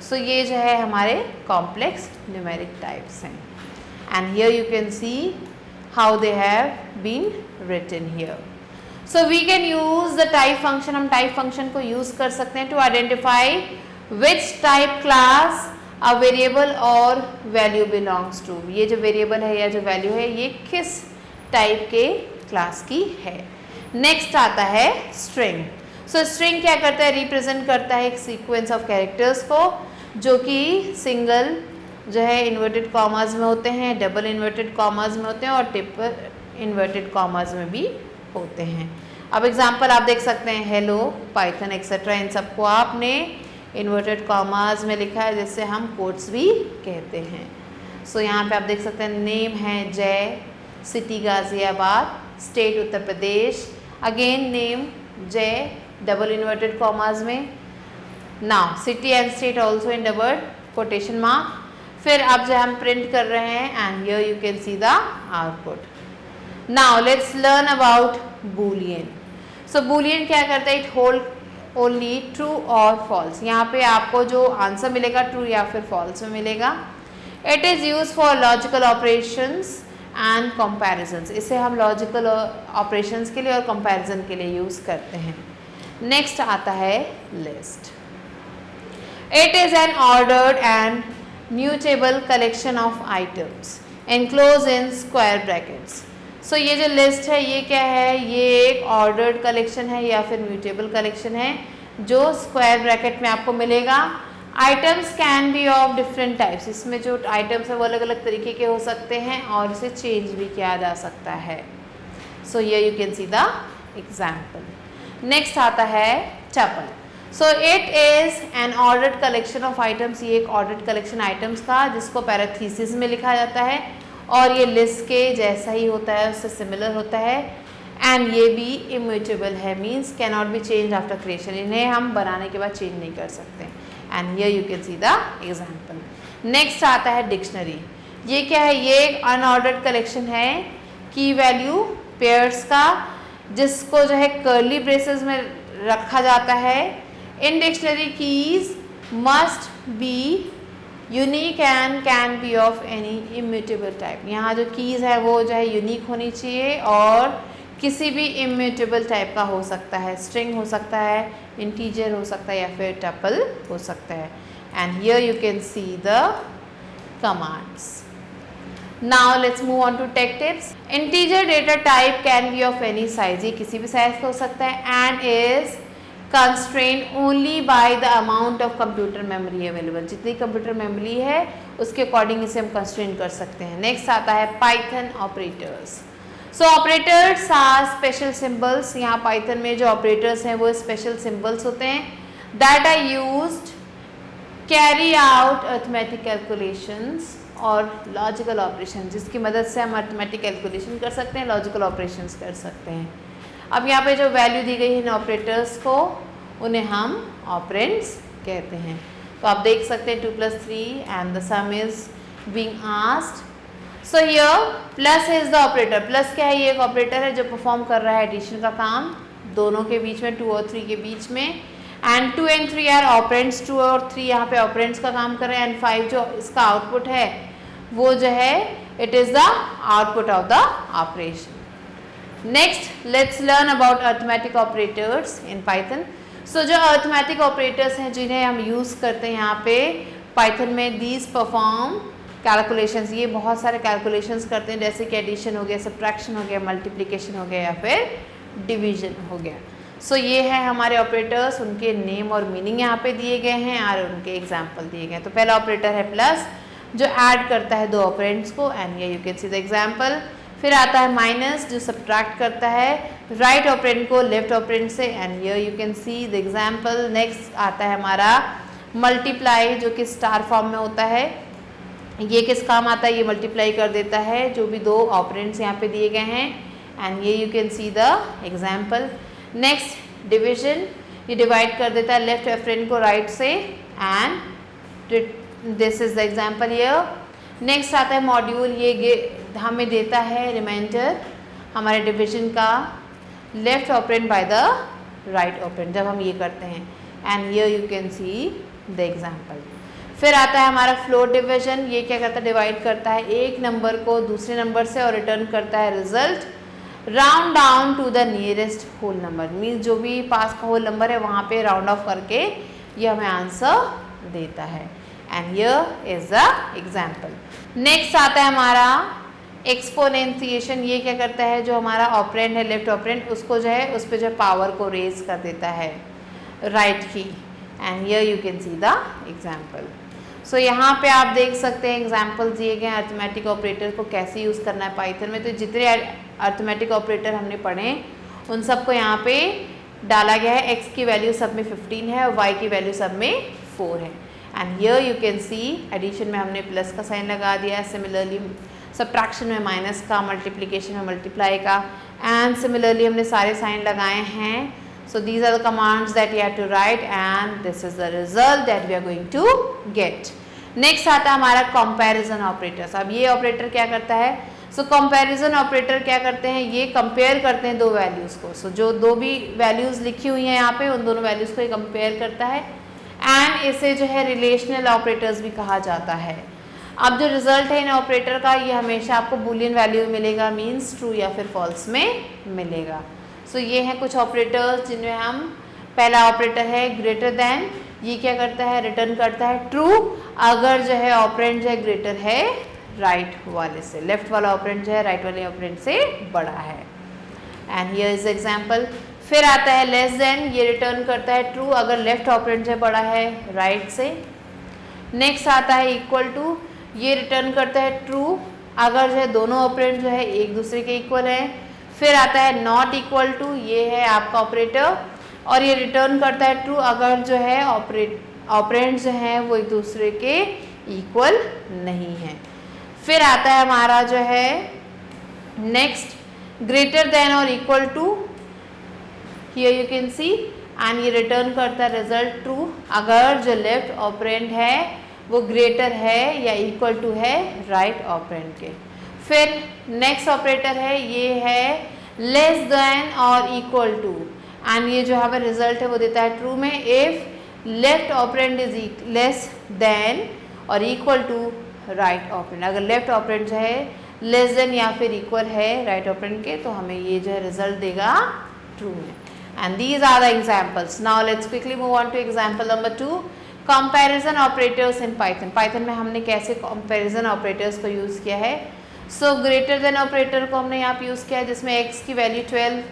So ये जो है हमारे कॉम्प्लेक्स न्यूमेरिक टाइप्स हैं। And here you can see how they have been written here. So we can use the type function, हम type function को use कर सकते हैं to identify which type class a variable और value belongs to. ये जो variable है या जो वैल्यू है ये किस टाइप के क्लास की है। नेक्स्ट आता है स्ट्रिंग। सो स्ट्रिंग क्या करता है, रिप्रेजेंट करता है एक सीक्वेंस ऑफ कैरेक्टर्स को जो कि सिंगल जो है इन्वर्टेड कॉमास में होते हैं, डबल इन्वर्टेड कॉमास में होते हैं और ट्रिपल इन्वर्टेड कॉमास में भी होते हैं। अब एग्जांपल आप देख सकते हैं, हेलो, पाइथन एक्सेट्रा, इन सबको आपने इन्वर्टेड कॉमास में लिखा है, जिससे हम कोट्स भी कहते हैं। सो यहाँ पे आप देख सकते हैं नेम है जय, city Ghaziabad, state Uttar Pradesh, again name जय डबल इन्वर्टेड कॉमास में, now city and state also in double quotation mark. फिर अब जो हम प्रिंट कर रहे हैं and here you can see the output. Now let's learn about Boolean. So Boolean क्या करता है, इट होल्ड ओनली ट्रू और फॉल्स। यहाँ पे आपको जो आंसर मिलेगा ट्रू या फिर फॉल्स में मिलेगा। It is use for logical operations and comparisons. इसे हम लॉजिकल ऑपरेशंस के लिए और कंपैरिजन के लिए यूज़ करते हैं। नेक्स्ट आता है list. It is an ordered and mutable collection of items enclose in square brackets. So ये जो लिस्ट है ये क्या है, ये एक ऑर्डर्ड कलेक्शन है या फिर म्यूटेबल कलेक्शन है जो स्क्वायर ब्रैकेट में आपको मिलेगा। Items can be of different types, इसमें जो आइटम्स है वो अलग अलग तरीके के हो सकते हैं और इसे चेंज भी किया जा सकता है। So here you can see the example. Next आता है tuple. So it is an ordered collection of items. ये एक ऑर्डर्ड कलेक्शन आइटम्स का जिसको पैरेंथेसिस में लिखा जाता है और ये लिस्ट के जैसा ही होता है, उससे सिमिलर होता है। एंड ये भी इम्यूटेबल है, means can not B change after creation. इन्हें हम बनाने के बाद चेंज नहीं कर सकते। And here you can see the example. Next आता है डिक्शनरी। ये क्या है, ये एक अनऑर्डर्ड कलेक्शन है की वैल्यू पेयर्स का, जिसको जो है कर्ली ब्रेसेस में रखा जाता है। In dictionary keys must be unique and can be of any immutable type. यहाँ जो कीज़ है वो जो है यूनिक होनी चाहिए और किसी भी इम्यूटेबल टाइप का हो सकता है। स्ट्रिंग हो सकता है, इंटीजर हो सकता है या फिर टपल हो सकता है। And here you can see the commands. Now let's move on to take tips. Integer data type can be of any size, ये किसी भी साइज का हो सकता है। And is constrained only by the amount of computer memory available. जितनी computer memory है उसके अकॉर्डिंग इसे हम कंस्ट्रेंड कर सकते हैं। नेक्स्ट आता है Python operators. So operators are special symbols. यहाँ पाइथन में जो ऑपरेटर्स हैं वो स्पेशल सिंबल्स होते हैं that are used carry out arithmetic calculations और लॉजिकल ऑपरेशन, जिसकी मदद से हम अर्थमेटिक कैलकुलेशन कर सकते हैं, लॉजिकल ऑपरेशंस कर सकते हैं। अब यहाँ पे जो वैल्यू दी गई है इन ऑपरेटर्स को, उन्हें हम ऑपरेंड्स कहते हैं। तो आप देख सकते हैं 2 + 3 and the some is being asked. So here plus is the operator. Plus क्या है, ये एक ऑपरेटर है जो परफॉर्म कर रहा है एडिशन का काम दोनों के बीच में, 2 और 3 के बीच में। And 2 and 3 are operands. 2 और 3 यहाँ पे ऑपरेंड्स का काम कर रहे हैं। एंड 5 जो इसका आउटपुट है वो जो है it is the output of the operation. Next let's learn about arithmetic operators in Python. So जो अर्थमेटिक ऑपरेटर्स हैं जिन्हें हम यूज़ करते हैं यहाँ पे पाइथन में दीज परफॉर्म कैलकुलेशंस, ये बहुत सारे कैलकुलेशंस करते हैं, जैसे कि एडिशन हो गया, सब्ट्रैक्शन हो गया, मल्टीप्लिकेशन हो गया या फिर डिवीजन हो गया। सो ये है हमारे ऑपरेटर्स, उनके नेम और मीनिंग यहाँ पे दिए गए हैं और उनके एग्जाम्पल दिए गए हैं। तो पहला ऑपरेटर है प्लस, जो ऐड करता है दो ऑपरेंड्स को, एंड ये you can see the example. फिर आता है माइनस, जो सब्ट्रैक्ट करता है राइट ऑपरेंड को लेफ्ट ऑपरेंड से, एंड ये you can see the example. Next आता है हमारा मल्टीप्लाई, जो कि स्टार फॉर्म में होता है। ये किस काम आता है, ये मल्टीप्लाई कर देता है जो भी दो ऑपरेंड्स यहाँ पे दिए गए हैं, एंड ये you can see the example. Next division, ये डिवाइड कर देता है लेफ्ट ऑपरेंड को राइट से, and this is the example here. Next आता है मॉड्यूल, ये हमें देता है रिमाइंडर हमारे डिविजन का left operand by the right operand जब हम ये करते हैं, and here you can see the example. फिर आता है हमारा फ्लोट डिवीजन, ये क्या करता है, डिवाइड करता है एक नंबर को दूसरे नंबर से और रिटर्न करता है result round down to the nearest whole number, means जो भी पास का होल नंबर है वहाँ पे राउंड ऑफ करके ये हमें आंसर देता है, and here is the example. Next आता है हमारा एक्सपोनेंशिएशन, ये क्या करता है, जो हमारा ऑपरेंड है लेफ्ट ऑपरेंड उसको जो है उस पर जो है पावर को रेज कर देता है राइट की, and here you can see the example. So यहाँ पे आप देख सकते हैं एग्जाम्पल दिए गए हैं अर्थमेटिक ऑपरेटर को कैसे यूज़ करना है पाइथन में। तो जितने अर्थमेटिक ऑपरेटर हमने पढ़े उन सबको यहाँ पे डाला गया है। x की वैल्यू सब में 15 है और y की वैल्यू सब में 4 है, and here you can see addition में हमने प्लस का साइन लगा दिया है, सिमिलरली सब्ट्रैक्शन में माइनस का, मल्टीप्लिकेशन में मल्टीप्लाई का, एंड सिमिलरली हमने सारे साइन लगाए हैं। So these are the commands that you have to write, and this is the result that we are going to get. Next आता है हमारा comparison operators। अब ये ऑपरेटर क्या करता है, so comparison operator क्या करते हैं, ये कंपेयर करते हैं दो वैल्यूज़ को। so जो दो भी वैल्यूज़ लिखी हुई हैं यहाँ पे उन दोनों वैल्यूज़ को ये कंपेयर करता है, एंड इसे जो है रिलेशनल ऑपरेटर्स भी कहा जाता है। अब जो रिजल्ट है इन ऑपरेटर का, ये हमेशा आपको बूलियन वैल्यू मिलेगा, मीन्स ट्रू या फिर फॉल्स में मिलेगा। सो ये हैं कुछ ऑपरेटर्स जिनमें हम, पहला ऑपरेटर है ग्रेटर देन, ये क्या करता है, रिटर्न करता है ट्रू अगर जो है ऑपरेंड जो है ग्रेटर है राइट वाले से, लेफ्ट वाला ऑपरेंड जो है राइट वाले ऑपरेंड से बड़ा है, एंड हियर इज एग्जांपल। फिर आता है लेस देन, ये रिटर्न करता है ट्रू अगर लेफ्ट ऑपरेंड जो है बड़ा है राइट से। नेक्स्ट आता है इक्वल टू, ये रिटर्न करता है ट्रू अगर जो है दोनों ऑपरेंड जो है एक दूसरे के इक्वल हैं। फिर आता है नॉट इक्वल टू, ये है आपका ऑपरेटर और ये रिटर्न करता है ट्रू अगर जो है ऑपरेंड जो हैं वो एक दूसरे के इक्वल नहीं है। फिर आता है हमारा जो है नेक्स्ट ग्रेटर देन और equal to, here you can see, and ये रिटर्न करता है रिजल्ट ट्रू अगर जो लेफ्ट ऑपरेंड है वो ग्रेटर है या इक्वल टू है राइट ऑपरेंड के। फिर नेक्स्ट ऑपरेटर है, ये है लेस देन और इक्वल टू, एंड ये जो हमें रिजल्ट है वो देता है ट्रू में if left operand is less than और इक्वल टू राइट ऑपरेंड। अगर लेफ्ट ऑपरेंड जो है लेस देन या फिर इक्वल है राइट ऑपरेंड के, तो हमें ये जो है रिजल्ट देगा ट्रू में, and these are the examples. Now let's quickly move on to example number 2, comparison operators in Python. Python में हमने कैसे कंपैरिजन ऑपरेटर्स को यूज़ किया है। सो ग्रेटर देन ऑपरेटर को हमने यहाँ पे यूज़ किया है जिसमें x की वैल्यू 12,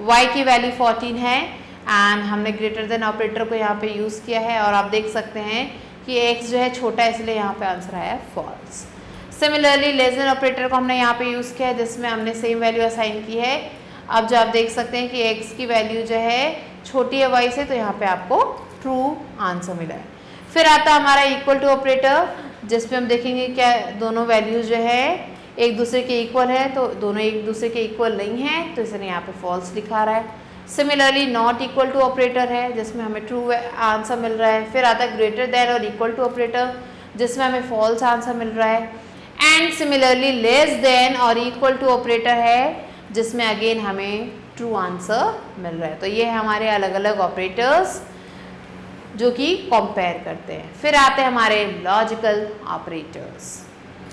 y की वैल्यू 14 है, एंड हमने ग्रेटर देन ऑपरेटर को यहाँ पे यूज़ किया है और आप देख सकते हैं कि x जो है छोटा है इसलिए यहाँ पे आंसर आया है false. Similarly less than operator को हमने यहाँ पे यूज़ किया है जिसमें हमने सेम वैल्यू असाइन की है। अब जो आप देख सकते हैं कि x की वैल्यू जो है छोटी है y से, तो यहाँ पे आपको ट्रू आंसर मिला है। फिर आता है हमारा इक्वल टू ऑपरेटर जिसमें हम देखेंगे क्या दोनों वैल्यूज जो है एक दूसरे के इक्वल है, तो दोनों एक दूसरे के इक्वल नहीं है तो इसने यहाँ पे फॉल्स दिखा रहा है। Similarly not equal to operator है जिसमें हमें ट्रू आंसर मिल रहा है। फिर आता है ग्रेटर देन और इक्वल टू ऑपरेटर जिसमें हमें फॉल्स आंसर मिल रहा है, एंड सिमिलरली लेस देन और इक्वल टू ऑपरेटर है जिसमें अगेन हमें ट्रू आंसर मिल रहा है। तो ये है हमारे अलग अलग ऑपरेटर्स जो कि कंपेयर करते हैं। फिर आते हैं हमारे logical operators.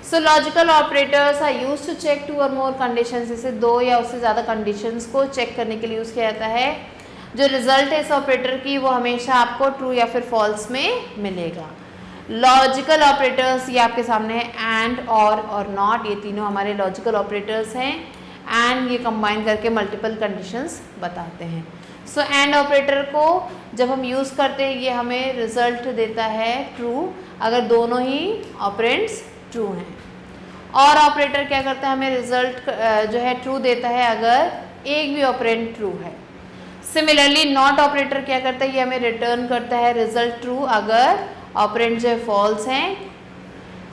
So logical operators are used to check 2 और मोर कंडीशंस, जैसे 2 या उससे ज़्यादा कंडीशंस को चेक करने के लिए यूज़ किया जाता है। जो रिजल्ट है इस ऑपरेटर की वो हमेशा आपको ट्रू या फिर फॉल्स में मिलेगा। लॉजिकल ऑपरेटर्स ये आपके सामने है, एंड, और नॉट, ये तीनों हमारे लॉजिकल ऑपरेटर्स हैं। एंड ये कंबाइन करके मल्टीपल कंडीशंस बताते हैं। सो एंड ऑपरेटर को जब हम यूज़ करते हैं ये हमें रिजल्ट देता है ट्रू अगर दोनों ही ऑपरेंड्स ट्रू हैं। और ऑपरेटर क्या करता है, हमें रिजल्ट जो है ट्रू देता है अगर एक भी ऑपरेंड ट्रू है। सिमिलरली नॉट ऑपरेटर क्या करता है, ये हमें रिटर्न करता है रिजल्ट ट्रू अगर ऑपरेंड जो है फॉल्स हैं।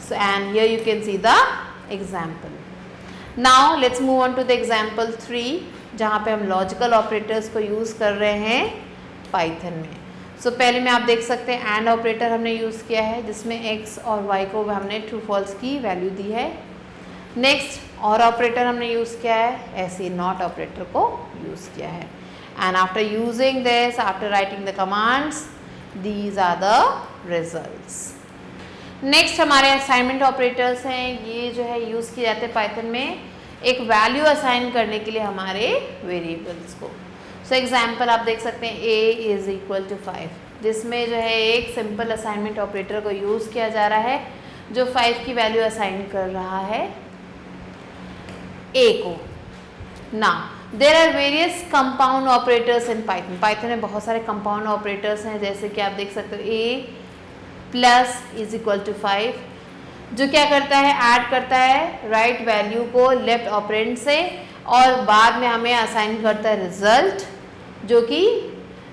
So and here you can see the example. Now let's move on to the example 3 जहाँ पे हम लॉजिकल ऑपरेटर्स को यूज़ कर रहे हैं पाइथन में। सो पहले में आप देख सकते हैं एंड ऑपरेटर हमने यूज़ किया है जिसमें x और y को हमने ट्रू फॉल्स की वैल्यू दी है। नेक्स्ट और ऑपरेटर हमने यूज़ किया है, ऐसे नॉट ऑपरेटर को यूज़ किया है। And after using this, after writing the commands, these are the results. Next हमारे असाइनमेंट ऑपरेटर्स हैं, ये जो है यूज़ किए जाते हैं पाइथन में एक वैल्यू असाइन करने के लिए हमारे वेरिएबल्स को। सो एग्जाम्पल आप देख सकते हैं a इज़ इक्वल टू 5, जिसमें जो है एक सिंपल असाइनमेंट ऑपरेटर को यूज़ किया जा रहा है जो 5 की वैल्यू असाइन कर रहा है a को। ना there are various compound operators in Python. Python में बहुत सारे कंपाउंड ऑपरेटर्स हैं, जैसे कि आप देख सकते हो a plus is equal to 5, जो क्या करता है, ऐड करता है राइट वैल्यू को लेफ्ट ऑपरेंड से और बाद में हमें असाइन करता है रिजल्ट जो कि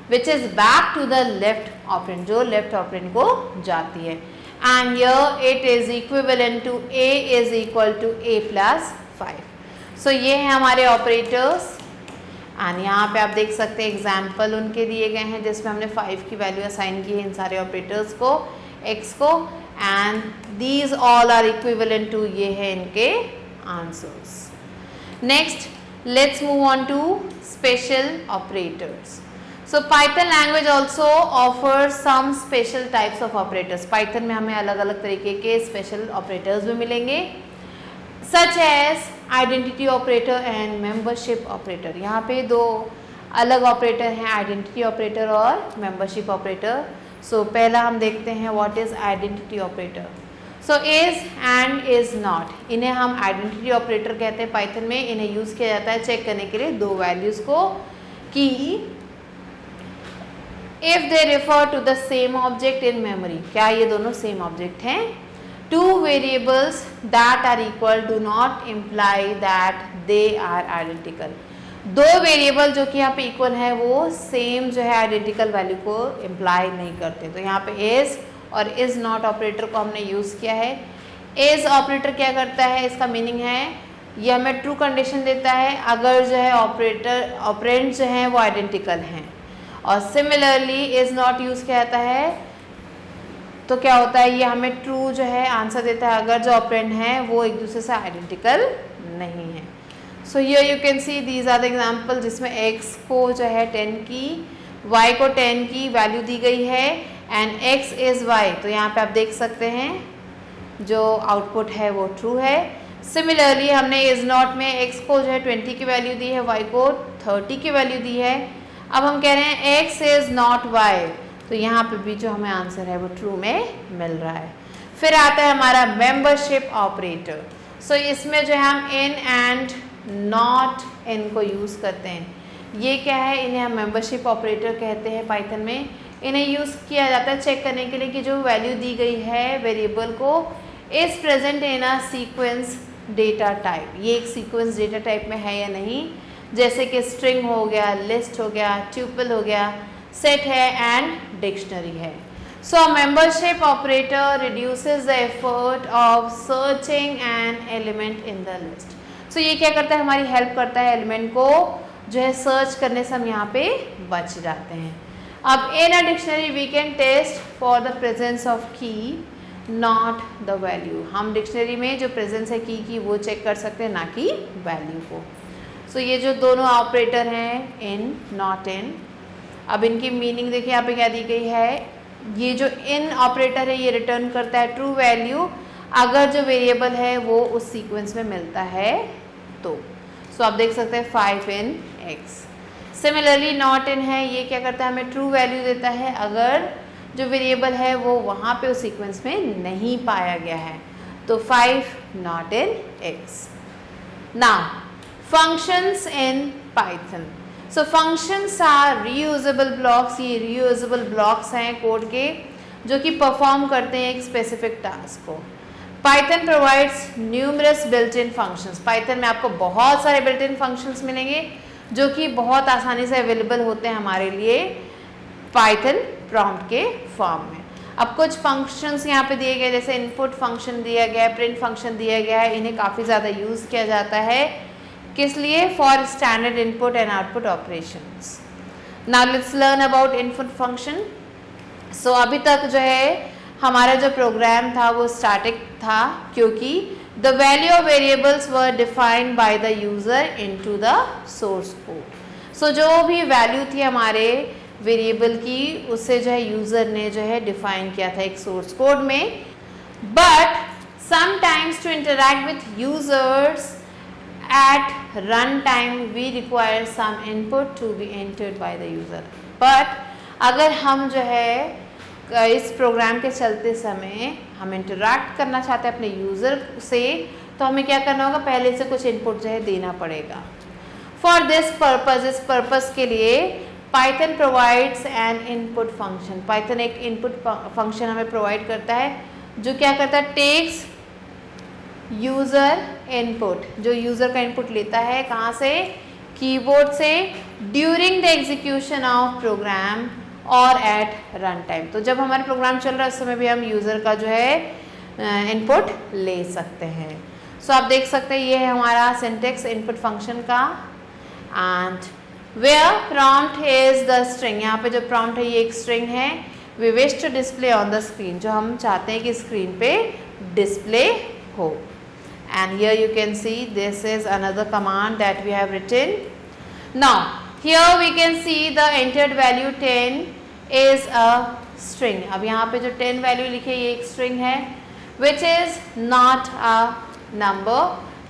which is back to the left operand, जो लेफ्ट ऑपरेंड को जाती है। And here it is equivalent to a is equal to a plus 5। सो ये हैं हमारे ऑपरेटर्स। एंड यहाँ पे आप देख सकते हैं एग्जाम्पल उनके दिए गए हैं जिसमें हमने 5 की वैल्यू असाइन की है इन सारे ऑपरेटर्स को, x को, and these all are equivalent to, ये है इनके answers. Next let's move on to special operators. So Python language also offer some special types of operators. Python में हमें अलग अलग तरीके के स्पेशल ऑपरेटर्स भी मिलेंगे, such as identity operator and membership operator. यहाँ पे दो अलग ऑपरेटर हैं, आइडेंटिटी ऑपरेटर और मेंबरशिप ऑपरेटर। सो पहला हम देखते हैं what is identity operator. So is and is not, इन्हें हम आइडेंटिटी ऑपरेटर कहते हैं पाइथन में। इन्हें यूज़ किया जाता है चेक करने के लिए दो वैल्यूज़ को कि if they refer to the same object in memory, क्या ये दोनों सेम ऑब्जेक्ट हैं। Two variables that are equal do not imply that they are identical. दो वेरिएबल जो कि यहाँ पे इक्वल है वो सेम जो है आइडेंटिकल वैल्यू को इम्प्लाई नहीं करते। तो यहाँ पे इज और इज नॉट ऑपरेटर को हमने यूज़ किया है। इज ऑपरेटर क्या करता है, इसका मीनिंग है ये हमें ट्रू कंडीशन देता है अगर जो है ऑपरेंड जो हैं वो आइडेंटिकल हैं। और सिमिलरली इज नॉट यूज़ किया जाता है तो क्या होता है, ये हमें ट्रू जो है आंसर देता है अगर जो ऑपरेंड हैं वो एक दूसरे से आइडेंटिकल नहीं है। So here you can see these are the example जिसमें x को जो है 10 की, y को 10 की वैल्यू दी गई है एंड x इज़ y। तो यहाँ पे आप देख सकते हैं जो आउटपुट है वो ट्रू है। सिमिलरली हमने इज़ नॉट में x को जो है 20 की वैल्यू दी है, y को 30 की वैल्यू दी है। अब हम कह रहे हैं x इज़ नॉट y, तो यहाँ पे भी जो हमें आंसर है वो ट्रू में मिल रहा है। फिर आता है हमारा मेंबरशिप ऑपरेटर। सो इसमें जो है हम इन एंड नॉट इन को यूज़ करते हैं। ये क्या है, इन्हें हम मेंबरशिप ऑपरेटर कहते हैं पाइथन में। इन्हें यूज़ किया जाता है चेक करने के लिए कि जो वैल्यू दी गई है वेरिएबल को is present in a sequence data type, ये एक सीक्वेंस डेटा टाइप में है या नहीं। जैसे कि स्ट्रिंग हो गया, लिस्ट हो गया, ट्यूपल हो गया, सेट है एंड डिक्शनरी है। So membership operator reduces the effort of searching an element in the list. So ये क्या करता है, हमारी हेल्प करता है एलिमेंट को जो है सर्च करने से हम यहाँ पे बच जाते हैं। अब in a dictionary we can test for the presence of key not the value. हम डिक्शनरी में जो प्रेजेंस है की वो चेक कर सकते हैं, ना कि वैल्यू को। सो ये जो दोनों ऑपरेटर हैं इन, नॉट इन, अब इनकी मीनिंग देखिए यहाँ पे क्या दी गई है। ये जो इन ऑपरेटर है ये रिटर्न करता है ट्रू वैल्यू अगर जो वेरिएबल है वो उस सीक्वेंस में मिलता है तो। सो आप देख सकते हैं 5 in x। Similarly not in है, ये क्या करता है, हमें ट्रू वैल्यू देता है अगर जो वेरिएबल है वो वहाँ पे उस सीक्वेंस में नहीं पाया गया है, तो 5 not in x। Now functions in Python. So functions are reusable blocks. ये रीयूजेबल ब्लॉक्स हैं कोड के जो कि परफॉर्म करते हैं एक स्पेसिफिक टास्क को। Python provides numerous built in functions. Python में आपको बहुत सारे बिल्ट इन फंक्शंस मिलेंगे जो कि बहुत आसानी से अवेलेबल होते हैं हमारे लिए पाइथन प्रॉम्प्ट के फॉर्म में। अब कुछ फंक्शंस यहाँ पे दिए गए, जैसे इनपुट फंक्शन दिया गया है, प्रिंट फंक्शन दिया गया है, इन्हें काफ़ी ज़्यादा यूज़ किया जाता है। किस लिए? For standard input and output operations. Now let's learn about input function. So अभी तक जो है हमारा जो प्रोग्राम था वो स्टैटिक था, क्योंकि the value of variables were defined by the user into the source code. So जो भी वैल्यू थी हमारे वेरिएबल की, उसे जो है यूज़र ने जो है डिफाइन किया था एक सोर्स कोड में। But sometimes to interact with users at run time we require some input to be entered by the user. But अगर हम जो है इस प्रोग्राम के चलते समय हम इंटरैक्ट करना चाहते हैं अपने यूज़र से, तो हमें क्या करना होगा? पहले से कुछ इनपुट जो है देना पड़ेगा। फॉर दिस पर्पस, इस पर्पस के लिए Python provides an input function. Python एक इनपुट फंक्शन हमें प्रोवाइड करता है जो क्या करता है? टेक्स यूज़र इनपुट, जो यूज़र का इनपुट लेता है कहाँ से? कीबोर्ड से, during the execution of program और एट रन टाइम। तो जब हमारा प्रोग्राम चल रहा है उस समय भी हम यूज़र का जो है इनपुट ले सकते हैं। सो आप देख सकते हैं ये है हमारा सिंटेक्स इनपुट फंक्शन का। And where prompt is the string, यहाँ पे जो प्रॉम्प्ट है ये एक स्ट्रिंग है। We wish to display on the screen, जो हम चाहते हैं कि स्क्रीन पे डिस्प्ले हो। And here you can see this is another command that we have written. Now here we can see the entered value 10 is a string। अब यहाँ पे जो 10 वैल्यू लिखी है ये एक string है which is not a number।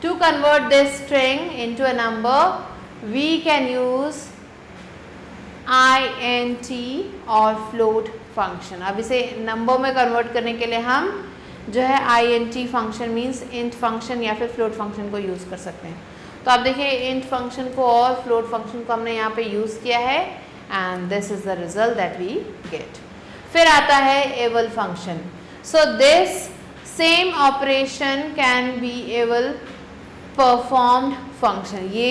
To convert this string into a number we can use int और float function। अब इसे नंबर में कन्वर्ट करने के लिए हम जो है int function means int function या फिर float फंक्शन को यूज़ कर सकते हैं। तो आप देखिए int फंक्शन को और float फंक्शन को हमने यहाँ पे यूज़ किया है and this is the result that we get। फिर आता है eval function। so this same operation can be eval performed function। ये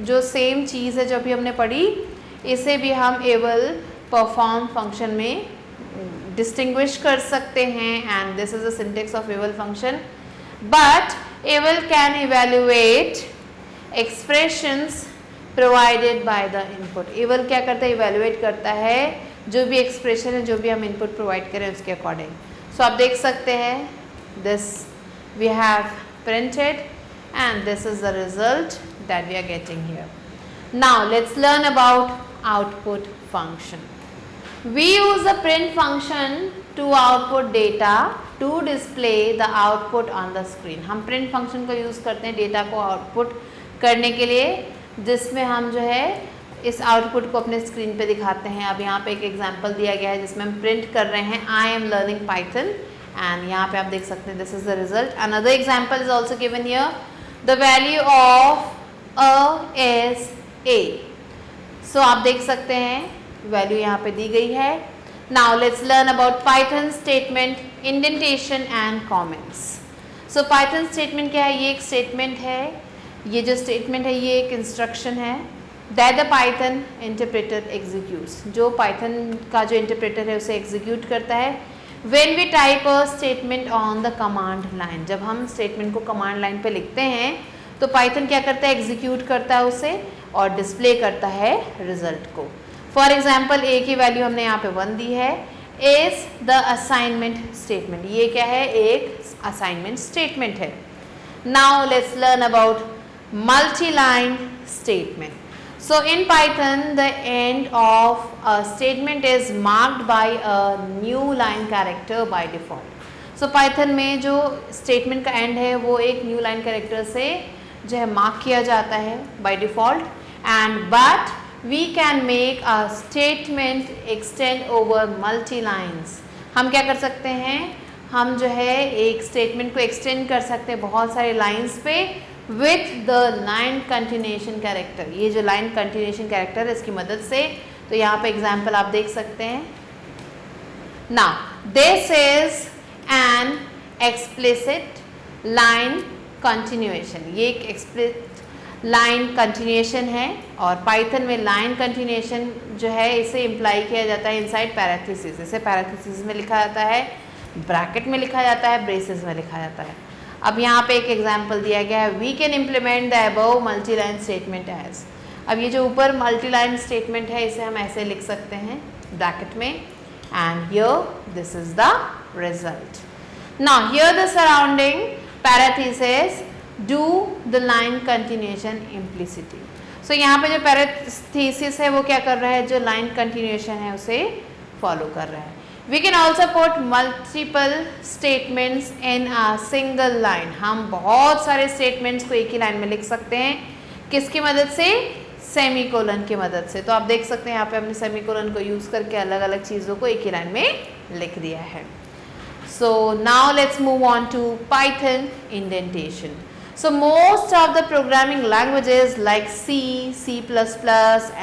जो सेम चीज़ है जो अभी हमने पढ़ी, इसे भी हम eval perform function में distinguish कर सकते हैं। and this is the syntax of eval function। but eval can evaluate expressions provided by the input. eval क्या करता है? इवेलुएट करता है जो भी एक्सप्रेशन है, जो भी हम इनपुट प्रोवाइड करें उसके अकॉर्डिंग। सो आप देख सकते हैं this we have printed and this is the result that we are getting here. Now let's learn about output function. We use the print function to output data to display the output on the screen. हम print function को use करते हैं data को output करने के लिए, जिसमें हम जो है इस आउटपुट को अपने स्क्रीन पे दिखाते हैं। अब यहाँ पे एक एग्जांपल दिया गया है जिसमें हम प्रिंट कर रहे हैं I am learning Python and यहाँ पे आप देख सकते हैं this is the result. Another example is also given here. The value of a is a. So आप देख सकते हैं वैल्यू यहाँ पे दी गई है। Now let's learn about Python statement, indentation and comments. So Python statement क्या है? ये एक स्टेटमेंट है, ये जो स्टेटमेंट है ये एक इंस्ट्रक्शन है that the Python interpreter executes. जो पाइथन का जो इंटरप्रेटर है उसे एग्जीक्यूट करता है when we type a statement on the command line. जब हम स्टेटमेंट को कमांड लाइन पे लिखते हैं तो पाइथन क्या करता है? एग्जीक्यूट करता है उसे और डिस्प्ले करता है रिजल्ट को। फॉर एग्जाम्पल ए की वैल्यू हमने यहाँ पे 1 दी है। इज द असाइनमेंट स्टेटमेंट, ये क्या है? एक असाइनमेंट स्टेटमेंट है। Now let's learn about multi-line statement। so in Python the end of a statement is marked by a new line character by default। so Python में जो statement का end है वो एक new line character से जो है मार्क किया जाता है by default। and but we can make a statement extend over multi lines. हम क्या कर सकते हैं, हम जो है एक स्टेटमेंट को एक्सटेंड कर सकते हैं बहुत सारे लाइन्स पे with the line continuation character. ये जो लाइन कंटिन्यूएशन कैरेक्टर है इसकी मदद से। तो यहाँ पे एग्जाम्पल आप देख सकते हैं। Now this is an explicit line continuation. ये एक एक्सप्लिसिट लाइन कंटिन्यूएशन है और पाइथन में लाइन कंटिन्यूएशन जो है इसे इम्प्लाई किया जाता है इनसाइड पैरेंथेसिस। इसे पैरेंथेसिस में लिखा जाता है, ब्रैकेट में लिखा जाता है, ब्रेसेस में लिखा जाता है। अब यहाँ पे एक एग्जांपल दिया गया है, we can implement the above multi line statement as. अब ये जो ऊपर मल्टी लाइन स्टेटमेंट है इसे हम ऐसे लिख सकते हैं ब्रैकेट में, and here this is the result. Now here the surrounding parenthesis do the line continuation implicitly. So यहाँ पे जो पैरेंथेसिस है वो क्या कर रहा है, जो लाइन कंटिन्यूएशन है उसे फॉलो कर रहा है। We can also put multiple statements in a single line. हम बहुत सारे स्टेटमेंट्स को एक ही लाइन में लिख सकते हैं, किसकी मदद से, सेमीकोलन की मदद से। तो आप देख सकते हैं यहाँ पे हमने सेमीकोलन को यूज करके अलग अलग चीज़ों को एक ही लाइन में लिख दिया है। So now let's move on to Python indentation. So most of the programming languages like C, C++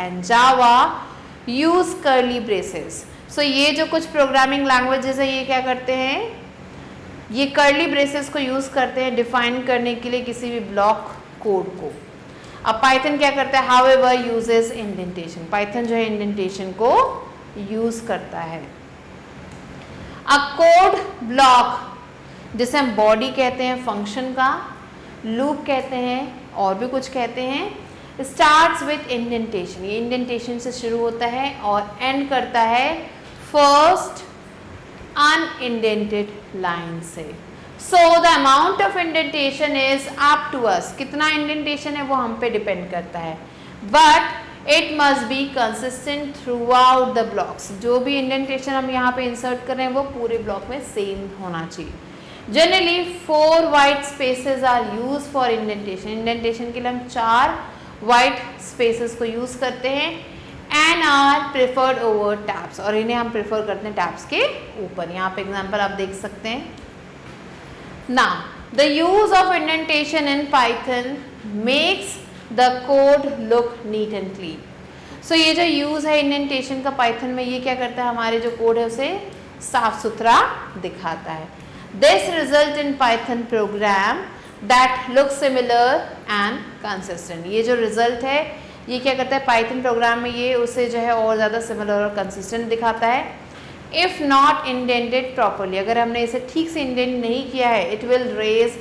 and Java use curly braces. So ये जो कुछ प्रोग्रामिंग लैंग्वेजेस है ये क्या करते हैं, ये कर्ली ब्रेसेस को यूज़ करते हैं डिफाइन करने के लिए किसी भी ब्लॉक कोड को। अब पाइथन क्या करता है, however uses indentation। पाइथन जो है इंडेंटेशन को यूज़ करता है। अ कोड ब्लॉक जिसे हम बॉडी कहते हैं फंक्शन का, लूप कहते हैं और भी कुछ कहते हैं, स्टार्ट्स विथ इंडेंटेशन। ये इंडेंटेशन से शुरू होता है और एंड करता है फर्स्ट अनइंडेंटेड लाइन से। So the amount of indentation is up to us. कितना इंडेंटेशन है वो हम पे डिपेंड करता है, but it must be consistent throughout the blocks. जो भी इंडेंटेशन हम यहाँ पे इंसर्ट कर रहे हैं वो पूरे ब्लॉक में सेम होना चाहिए। Generally 4 white spaces are used for indentation। Indentation के लिए हम 4 white spaces को यूज़ करते हैं and are preferred over tabs। और इन्हें हम प्रेफर करते हैं टैब्स के ऊपर। यहाँ पे एग्जांपल आप देख सकते हैं। Now the use of indentation in Python makes the code look neat and clean। So ये जो यूज़ है इंडेंटेशन का पाइथन में, ये क्या करता है, हमारे जो कोड है उसे साफ सुथरा दिखाता है। This result in Python program that looks similar and consistent। ये जो रिजल्ट है ये क्या करता है, पाइथन प्रोग्राम में ये उसे जो है और ज़्यादा सिमिलर और कंसिस्टेंट दिखाता है। इफ़ नॉट इंडेंटेड प्रॉपरली, अगर हमने इसे ठीक से इंडेंट नहीं किया है, it will raise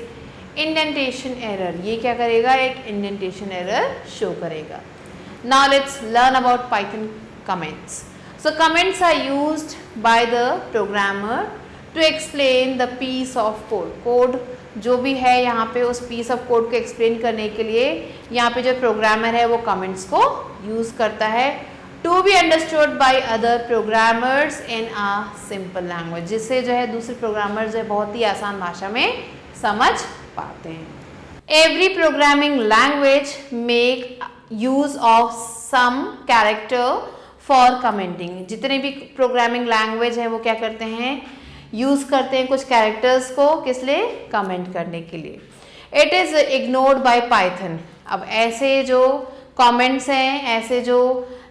indentation error. ये क्या करेगा, एक इंडेंटेशन एरर शो करेगा। Now let's learn about Python comments. So comments are used by the programmer to explain the piece of code. Code जो भी है यहाँ पे उस पीस ऑफ कोड को एक्सप्लेन करने के लिए यहाँ पे जो प्रोग्रामर है वो कमेंट्स को यूज़ करता है to be understood by other programmers in a simple language, जिससे जो है दूसरे प्रोग्रामर जो है बहुत ही आसान भाषा में समझ पाते हैं। Every programming language make use of some character for commenting. जितने भी प्रोग्रामिंग लैंग्वेज है वो क्या करते हैं, यूज़ करते हैं कुछ कैरेक्टर्स को, किस लिए, कमेंट करने के लिए। It is ignored bye Python. अब ऐसे जो कमेंट्स हैं, ऐसे जो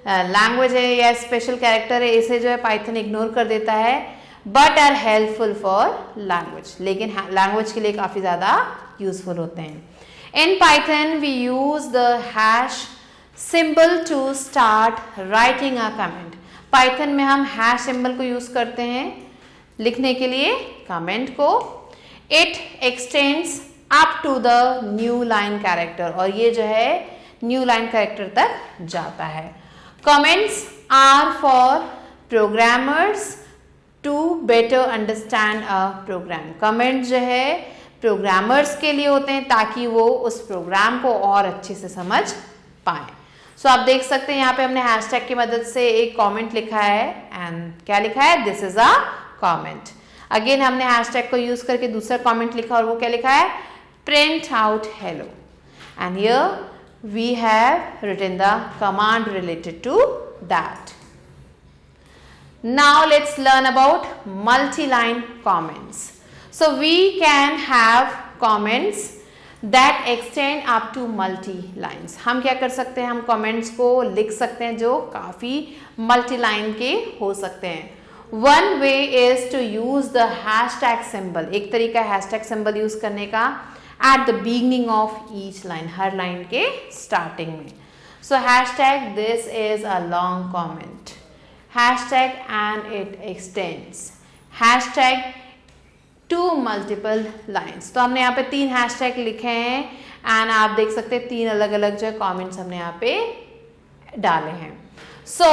लैंग्वेज है या स्पेशल कैरेक्टर है, इसे जो है पाइथन इग्नोर कर देता है, but are helpful for language. लेकिन लैंग्वेज के लिए काफ़ी ज़्यादा यूजफुल होते हैं। In Python we use the hash symbol to start writing a comment. Python में हम हैश सिंबल को यूज़ करते हैं लिखने के लिए कमेंट को। It extends up to the new line character, और ये जो है न्यू लाइन कैरेक्टर तक जाता है। Comments are for programmers to better understand a program. Comment जो है प्रोग्रामर्स के लिए होते हैं ताकि वो उस प्रोग्राम को और अच्छे से समझ पाए। सो आप देख सकते हैं यहाँ पे हमने हैशटैग की मदद से एक कमेंट लिखा है, एंड क्या लिखा है, this is a comment. Again हमने हैशटैग को यूज करके दूसरा कमेंट लिखा, और वो क्या लिखा है, print out hello. And here we have written the command related to that. Now let's learn about multi-line comments. So we can have comments that extend up to multi-lines. हम क्या कर सकते हैं, हम comments को लिख सकते हैं जो काफ़ी multi-line के हो सकते हैं. One way is to use the hashtag symbol. एक तरीका hashtag symbol use करने का at the beginning of each line, her line के starting में. So hashtag this is a long comment. Hashtag and it extends. Hashtag to multiple lines. तो हमने यहाँ पे 3 हैशटैग लिखे हैं एंड आप देख सकते हैं 3 अलग अलग जो है कॉमेंट्स हमने यहाँ पे डाले हैं. So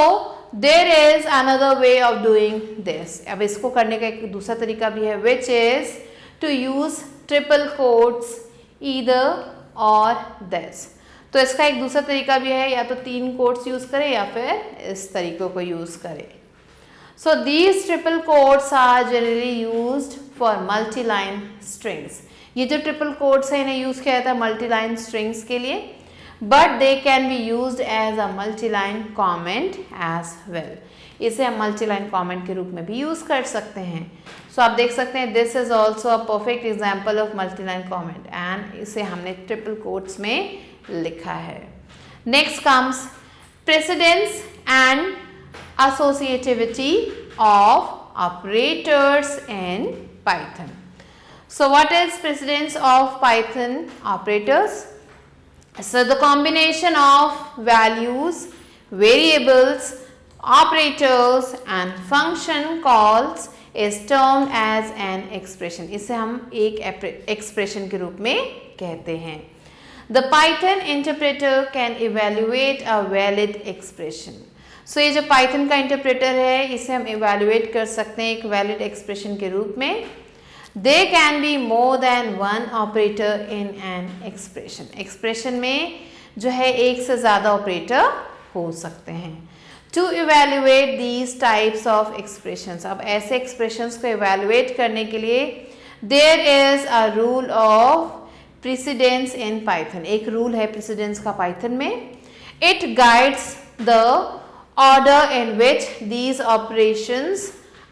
there is another way of doing this. अब इसको करने का एक दूसरा तरीका भी है which is to use triple quotes either or this. तो इसका एक दूसरा तरीका भी है, या तो 3 कोट्स यूज करें या फिर इस तरीकों को यूज करें. So these triple quotes are generally used for multi-line strings. ये जो triple quotes है इन्हें यूज किया जाता है multi-line strings के लिए, but they can be used as a multi-line comment as well. इसे हम multi-line comment के रूप में भी यूज कर सकते हैं. So आप देख सकते हैं this is also a perfect example of multi-line comment and इसे हमने triple quotes में लिखा है. Next comes precedence and associativity of operators in Python. So what is precedence of Python operators? So the combination of values, variables, operators and function calls is termed as an expression. इसे हम एक expression के रूप में कहते हैं. The Python interpreter can evaluate a valid expression. So ये जो Python का इंटरप्रेटर है इसे हम इवेल्युएट कर सकते हैं एक वैलिड एक्सप्रेशन के रूप में. There can be more than one operator in an expression. Expression में जो है एक से ज़्यादा ऑपरेटर हो सकते हैं. To evaluate these types of expressions, अब ऐसे एक्सप्रेशंस को इवेल्युएट करने के लिए there is a rule of precedence in Python. एक रूल है प्रेसिडेंस का Python में. It guides the order in which these operations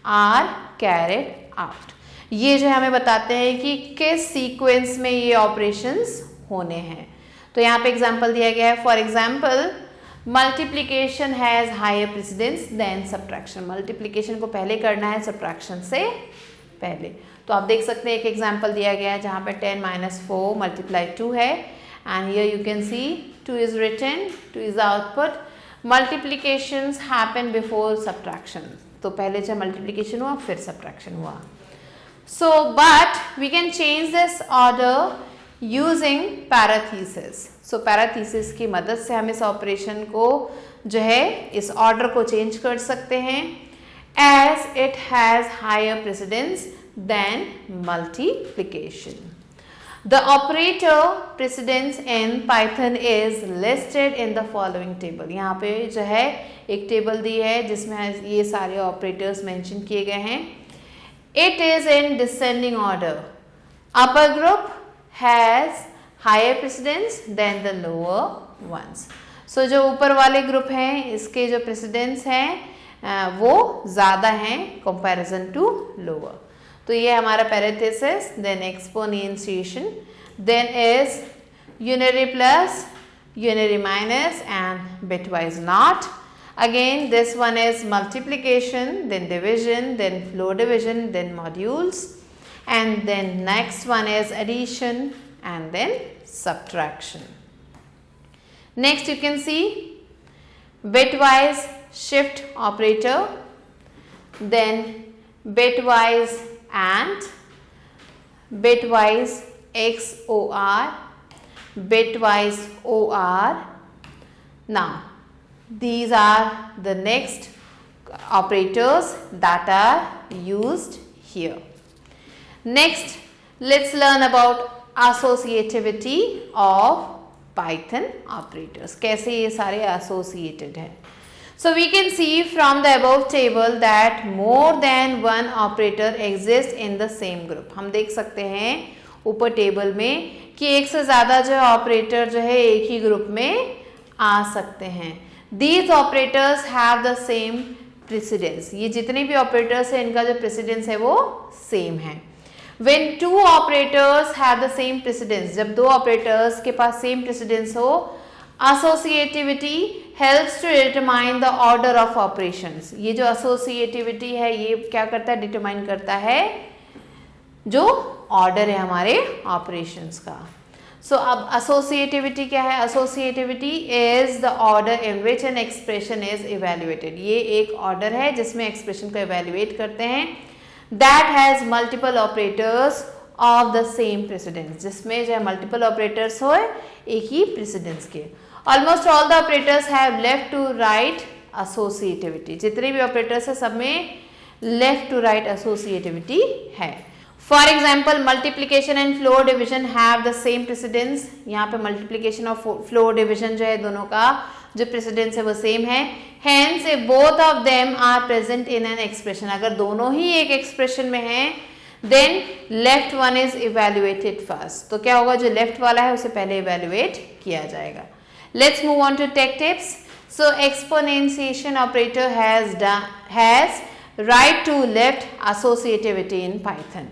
are carried out. ये जो हमें बताते हैं कि किस सीक्वेंस में ये ऑपरेशंस होने हैं. तो यहाँ पे एग्जांपल दिया गया है. For example multiplication has higher precedence than subtraction. Multiplication को पहले करना है सब्ट्रैक्शन से पहले. तो आप देख सकते हैं एक एग्जांपल दिया गया है जहाँ पे 10 - 4 × 2 है and here you can see 2 is written, 2 is output. Multiplications happen before subtraction. तो पहले जब multiplication हुआ फिर subtraction हुआ. So but we can change this order using parentheses. So parentheses की मदद से हम इस ऑपरेशन को जो है इस ऑर्डर को चेंज कर सकते हैं as it has higher precedence than multiplication. The operator precedence in Python is listed in the following table. यहाँ पे जो है एक टेबल दी है जिसमें ये सारे ऑपरेटर्स मेंशन किए गए हैं. It is in descending order. Upper group has higher precedence than the lower ones. So जो ऊपर वाले ग्रुप हैं इसके जो प्रेसिडेंस हैं वो ज़्यादा हैं कंपैरिजन टू लोअर. तो ये हमारा parenthesis, then exponentiation, then is unary plus, unary minus and bitwise not. Again this one is multiplication, then division, then floor division, then modules, and then next one is addition and then subtraction. Next you can see bitwise shift operator, then bitwise and bitwise XOR, bitwise OR. Now these are the next operators that are used here. Next let's learn about associativity of Python operators. कैसे ये सारे associated हैं. So we can see from the above table that more than one operator exists in the same group. हम देख सकते हैं ऊपर table में कि एक से ज़्यादा जो है ऑपरेटर जो है एक ही ग्रुप में आ सकते हैं। These operators have the same precedence. ये जितने भी ऑपरेटर्स हैं इनका जो प्रेसिडेंस है वो सेम है। When two operators have the same precedence, जब दो ऑपरेटर्स के पास सेम प्रेसिडेंस हो, associativity helps to determine the order of operations. ये जो associativity है ये क्या करता है, डिटरमाइन करता है जो ऑर्डर है हमारे ऑपरेशंस का। सो अब एसोसिएटिविटी क्या है? Associativity is the order in which an expression is evaluated. ये एक ऑर्डर है जिसमें एक्सप्रेशन को इवेल्युएट करते हैं। That has multiple operators of the same precedence, जिसमें जो है मल्टीपल ऑपरेटर्स हो एक ही प्रेसिडेंस के। Almost all the operators have left to right associativity. जितने भी ऑपरेटर्स है सब में लेफ्ट टू राइट एसोसिएटिविटी है। For example multiplication and floor division have the same precedence. यहाँ पे मल्टीप्लीकेशन और फ्लोर डिविजन जो है दोनों का जो प्रेसिडेंस है वो सेम है। Hence if both of them are present in an expression, अगर दोनों ही एक एक्सप्रेशन में हैं then left one is evaluated first. तो क्या होगा, जो लेफ्ट वाला है उसे पहले इवेल्युएट किया जाएगा। Let's move on to take tips. So exponentiation operator has right to left associativity in Python.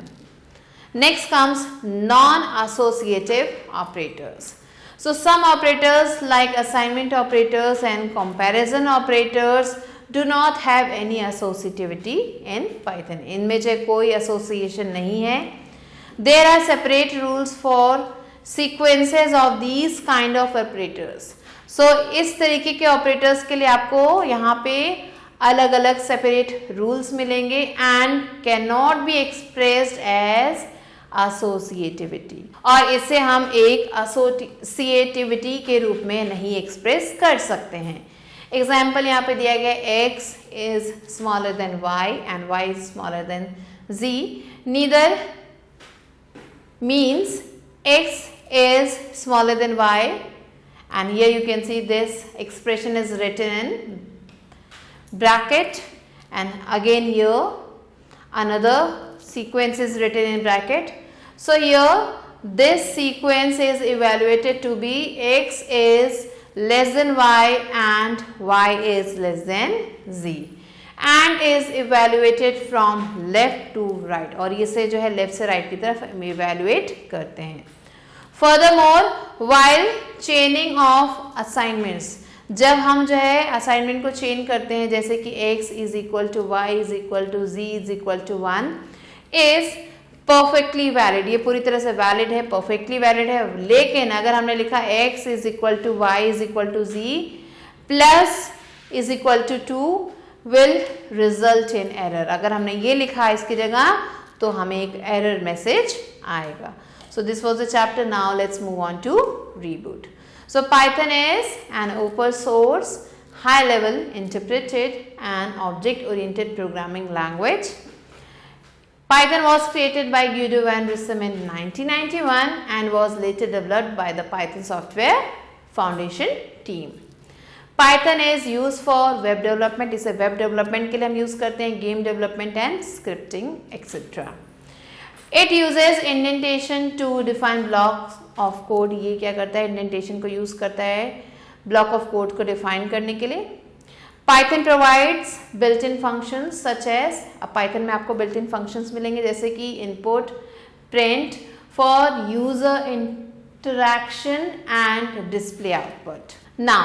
Next comes non-associative operators. So some operators like assignment operators and comparison operators do not have any associativity in Python. इनमें जो कोई association नहीं है। There are separate rules for sequences of these kind of operators. So इस तरीके के operators के लिए आपको यहाँ पे अलग अलग सेपरेट रूल्स मिलेंगे and can not be expressed as associativity, और इसे हम एक एसोसिएटिविटी के रूप में नहीं एक्सप्रेस कर सकते हैं। एग्जाम्पल यहाँ पे दिया गया x is smaller than y and y is smaller than z। Neither means x is smaller than y, and here you can see this expression is written in bracket, and again here another sequence is written in bracket. So here this sequence is evaluated to be x is less than y and y is less than z, and is evaluated from left to right, और इसे जो है left से right की तरफ हम evaluate करते हैं। Furthermore, while chaining of assignments, जब हम जो है असाइनमेंट को चेन करते हैं जैसे कि x is equal to y is equal to z is equal to 1 is perfectly valid, ये पूरी तरह से वैलिड है, परफेक्टली वैलिड है। लेकिन अगर हमने लिखा x is equal to y is equal to z plus is equal to 2 will result in error. अगर हमने ये लिखा इसकी जगह तो हमें एक एरर मैसेज आएगा। So this was the chapter. Now let's move on to reboot. So Python is an open source, high level interpreted and object oriented programming language. Python was created by Guido van Rossum in 1991 and was later developed by the Python Software Foundation team. Python is used for web development. इसे web development के लिए हम use करते हैं, game development and scripting etc. It uses indentation to define blocks of code. ये क्या करता है, indentation को use करता है block of code को define करने के लिए। Python provides built-in functions such as, अब Python में आपको built-in functions मिलेंगे जैसे कि input, print for user interaction and display output. Now,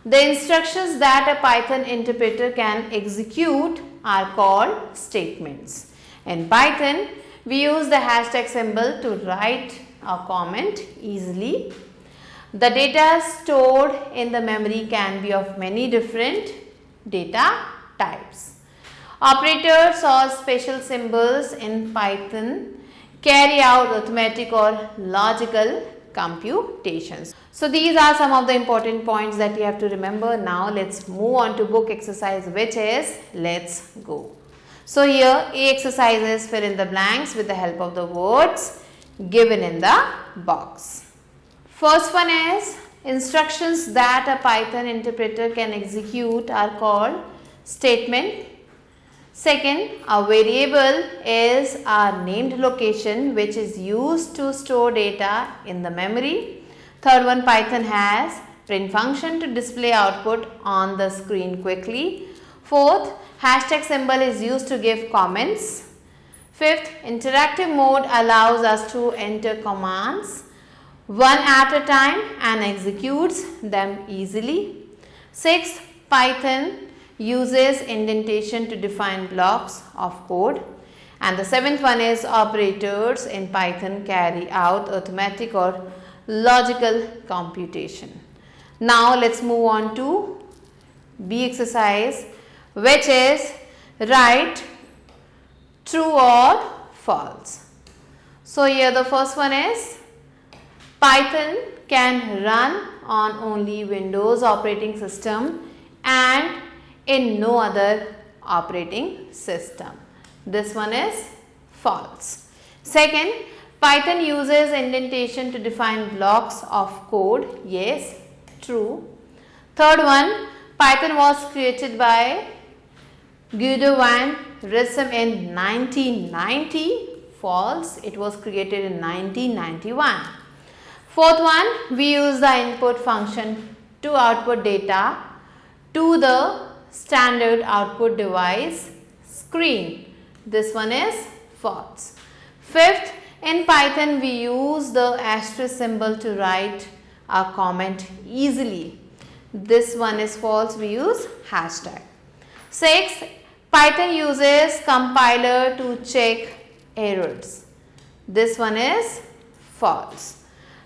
the instructions that a Python interpreter can execute are called statements. In Python, we use the hashtag symbol to write a comment easily. The data stored in the memory can be of many different data types. Operators or special symbols in Python carry out arithmetic or logical computations. So these are some of the important points that you have to remember. Now let's move on to book exercise, which is let's go. So here A exercise is fill in the blanks with the help of the words given in the box. First one is instructions that a Python interpreter can execute are called statement. Second, a variable is a named location which is used to store data in the memory. Third one, Python has print function to display output on the screen quickly. Fourth, hashtag symbol is used to give comments. Fifth, interactive mode allows us to enter commands one at a time and executes them easily. Sixth, Python uses indentation to define blocks of code. And the seventh one is operators in Python carry out arithmetic or logical computation. Now let's move on to B exercise, which is write true or false. So here the first one is Python can run on only Windows operating system and in no other operating system. This one is false. Second, Python uses indentation to define blocks of code. Yes, true. Third one, Python was created by Guido van Rossum in 1990. False. It was created in 1991. Fourth one, we use the input function to output data to the standard output device screen. This one is false. Fifth, in Python we use the asterisk symbol to write a comment easily. This one is false. We use hashtag. Sixth, Python uses compiler to check errors. This one is false.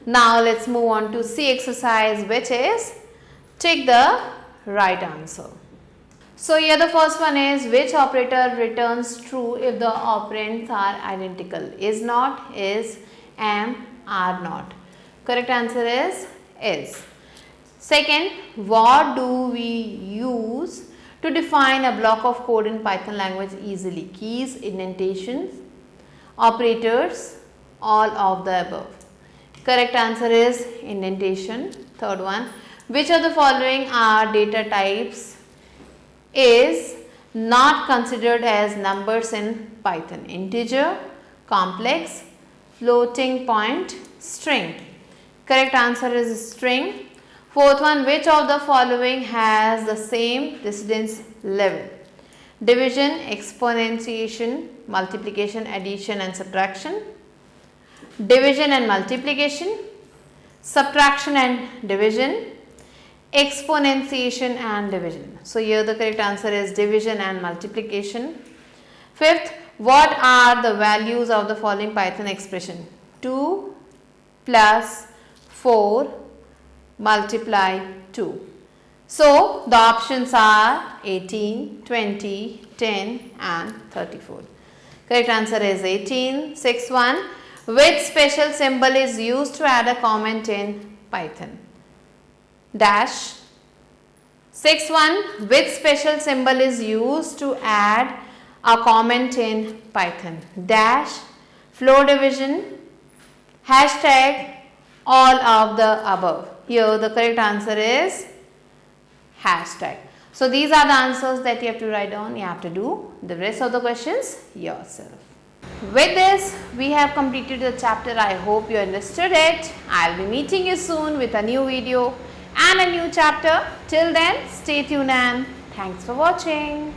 Now let's move on to C exercise, which is take the right answer. So here the first one is which operator returns true if the operands are identical? Is not, is, am, are not. Correct answer is. Second, what do we use to define a block of code in Python language easily? Keys, indentations, operators, all of the above. Correct answer is indentation. Third one, which of the following are data types is not considered as numbers in Python? Integer, complex, floating point, string. Correct answer is string. Fourth one, which of the following has the same precedence level? Division, exponentiation, multiplication, addition and subtraction. Division and multiplication, subtraction and division, exponentiation and division. So here the correct answer is division and multiplication. Fifth, what are the values of the following Python expression? 2 plus 4 multiply 2. So the options are 18, 20, 10 and 34. Correct answer is 18. Sixth one, which special symbol is used to add a comment in Python? Dash. Sixth one, which special symbol is used to add a comment in Python? Dash, floor division, hashtag, all of the above. Here the correct answer is hashtag. So these are the answers that you have to write down. You have to do the rest of the questions yourself. With this, we have completed the chapter. I hope you understood it. I'll be meeting you soon with a new video and a new chapter. Till then, stay tuned and thanks for watching.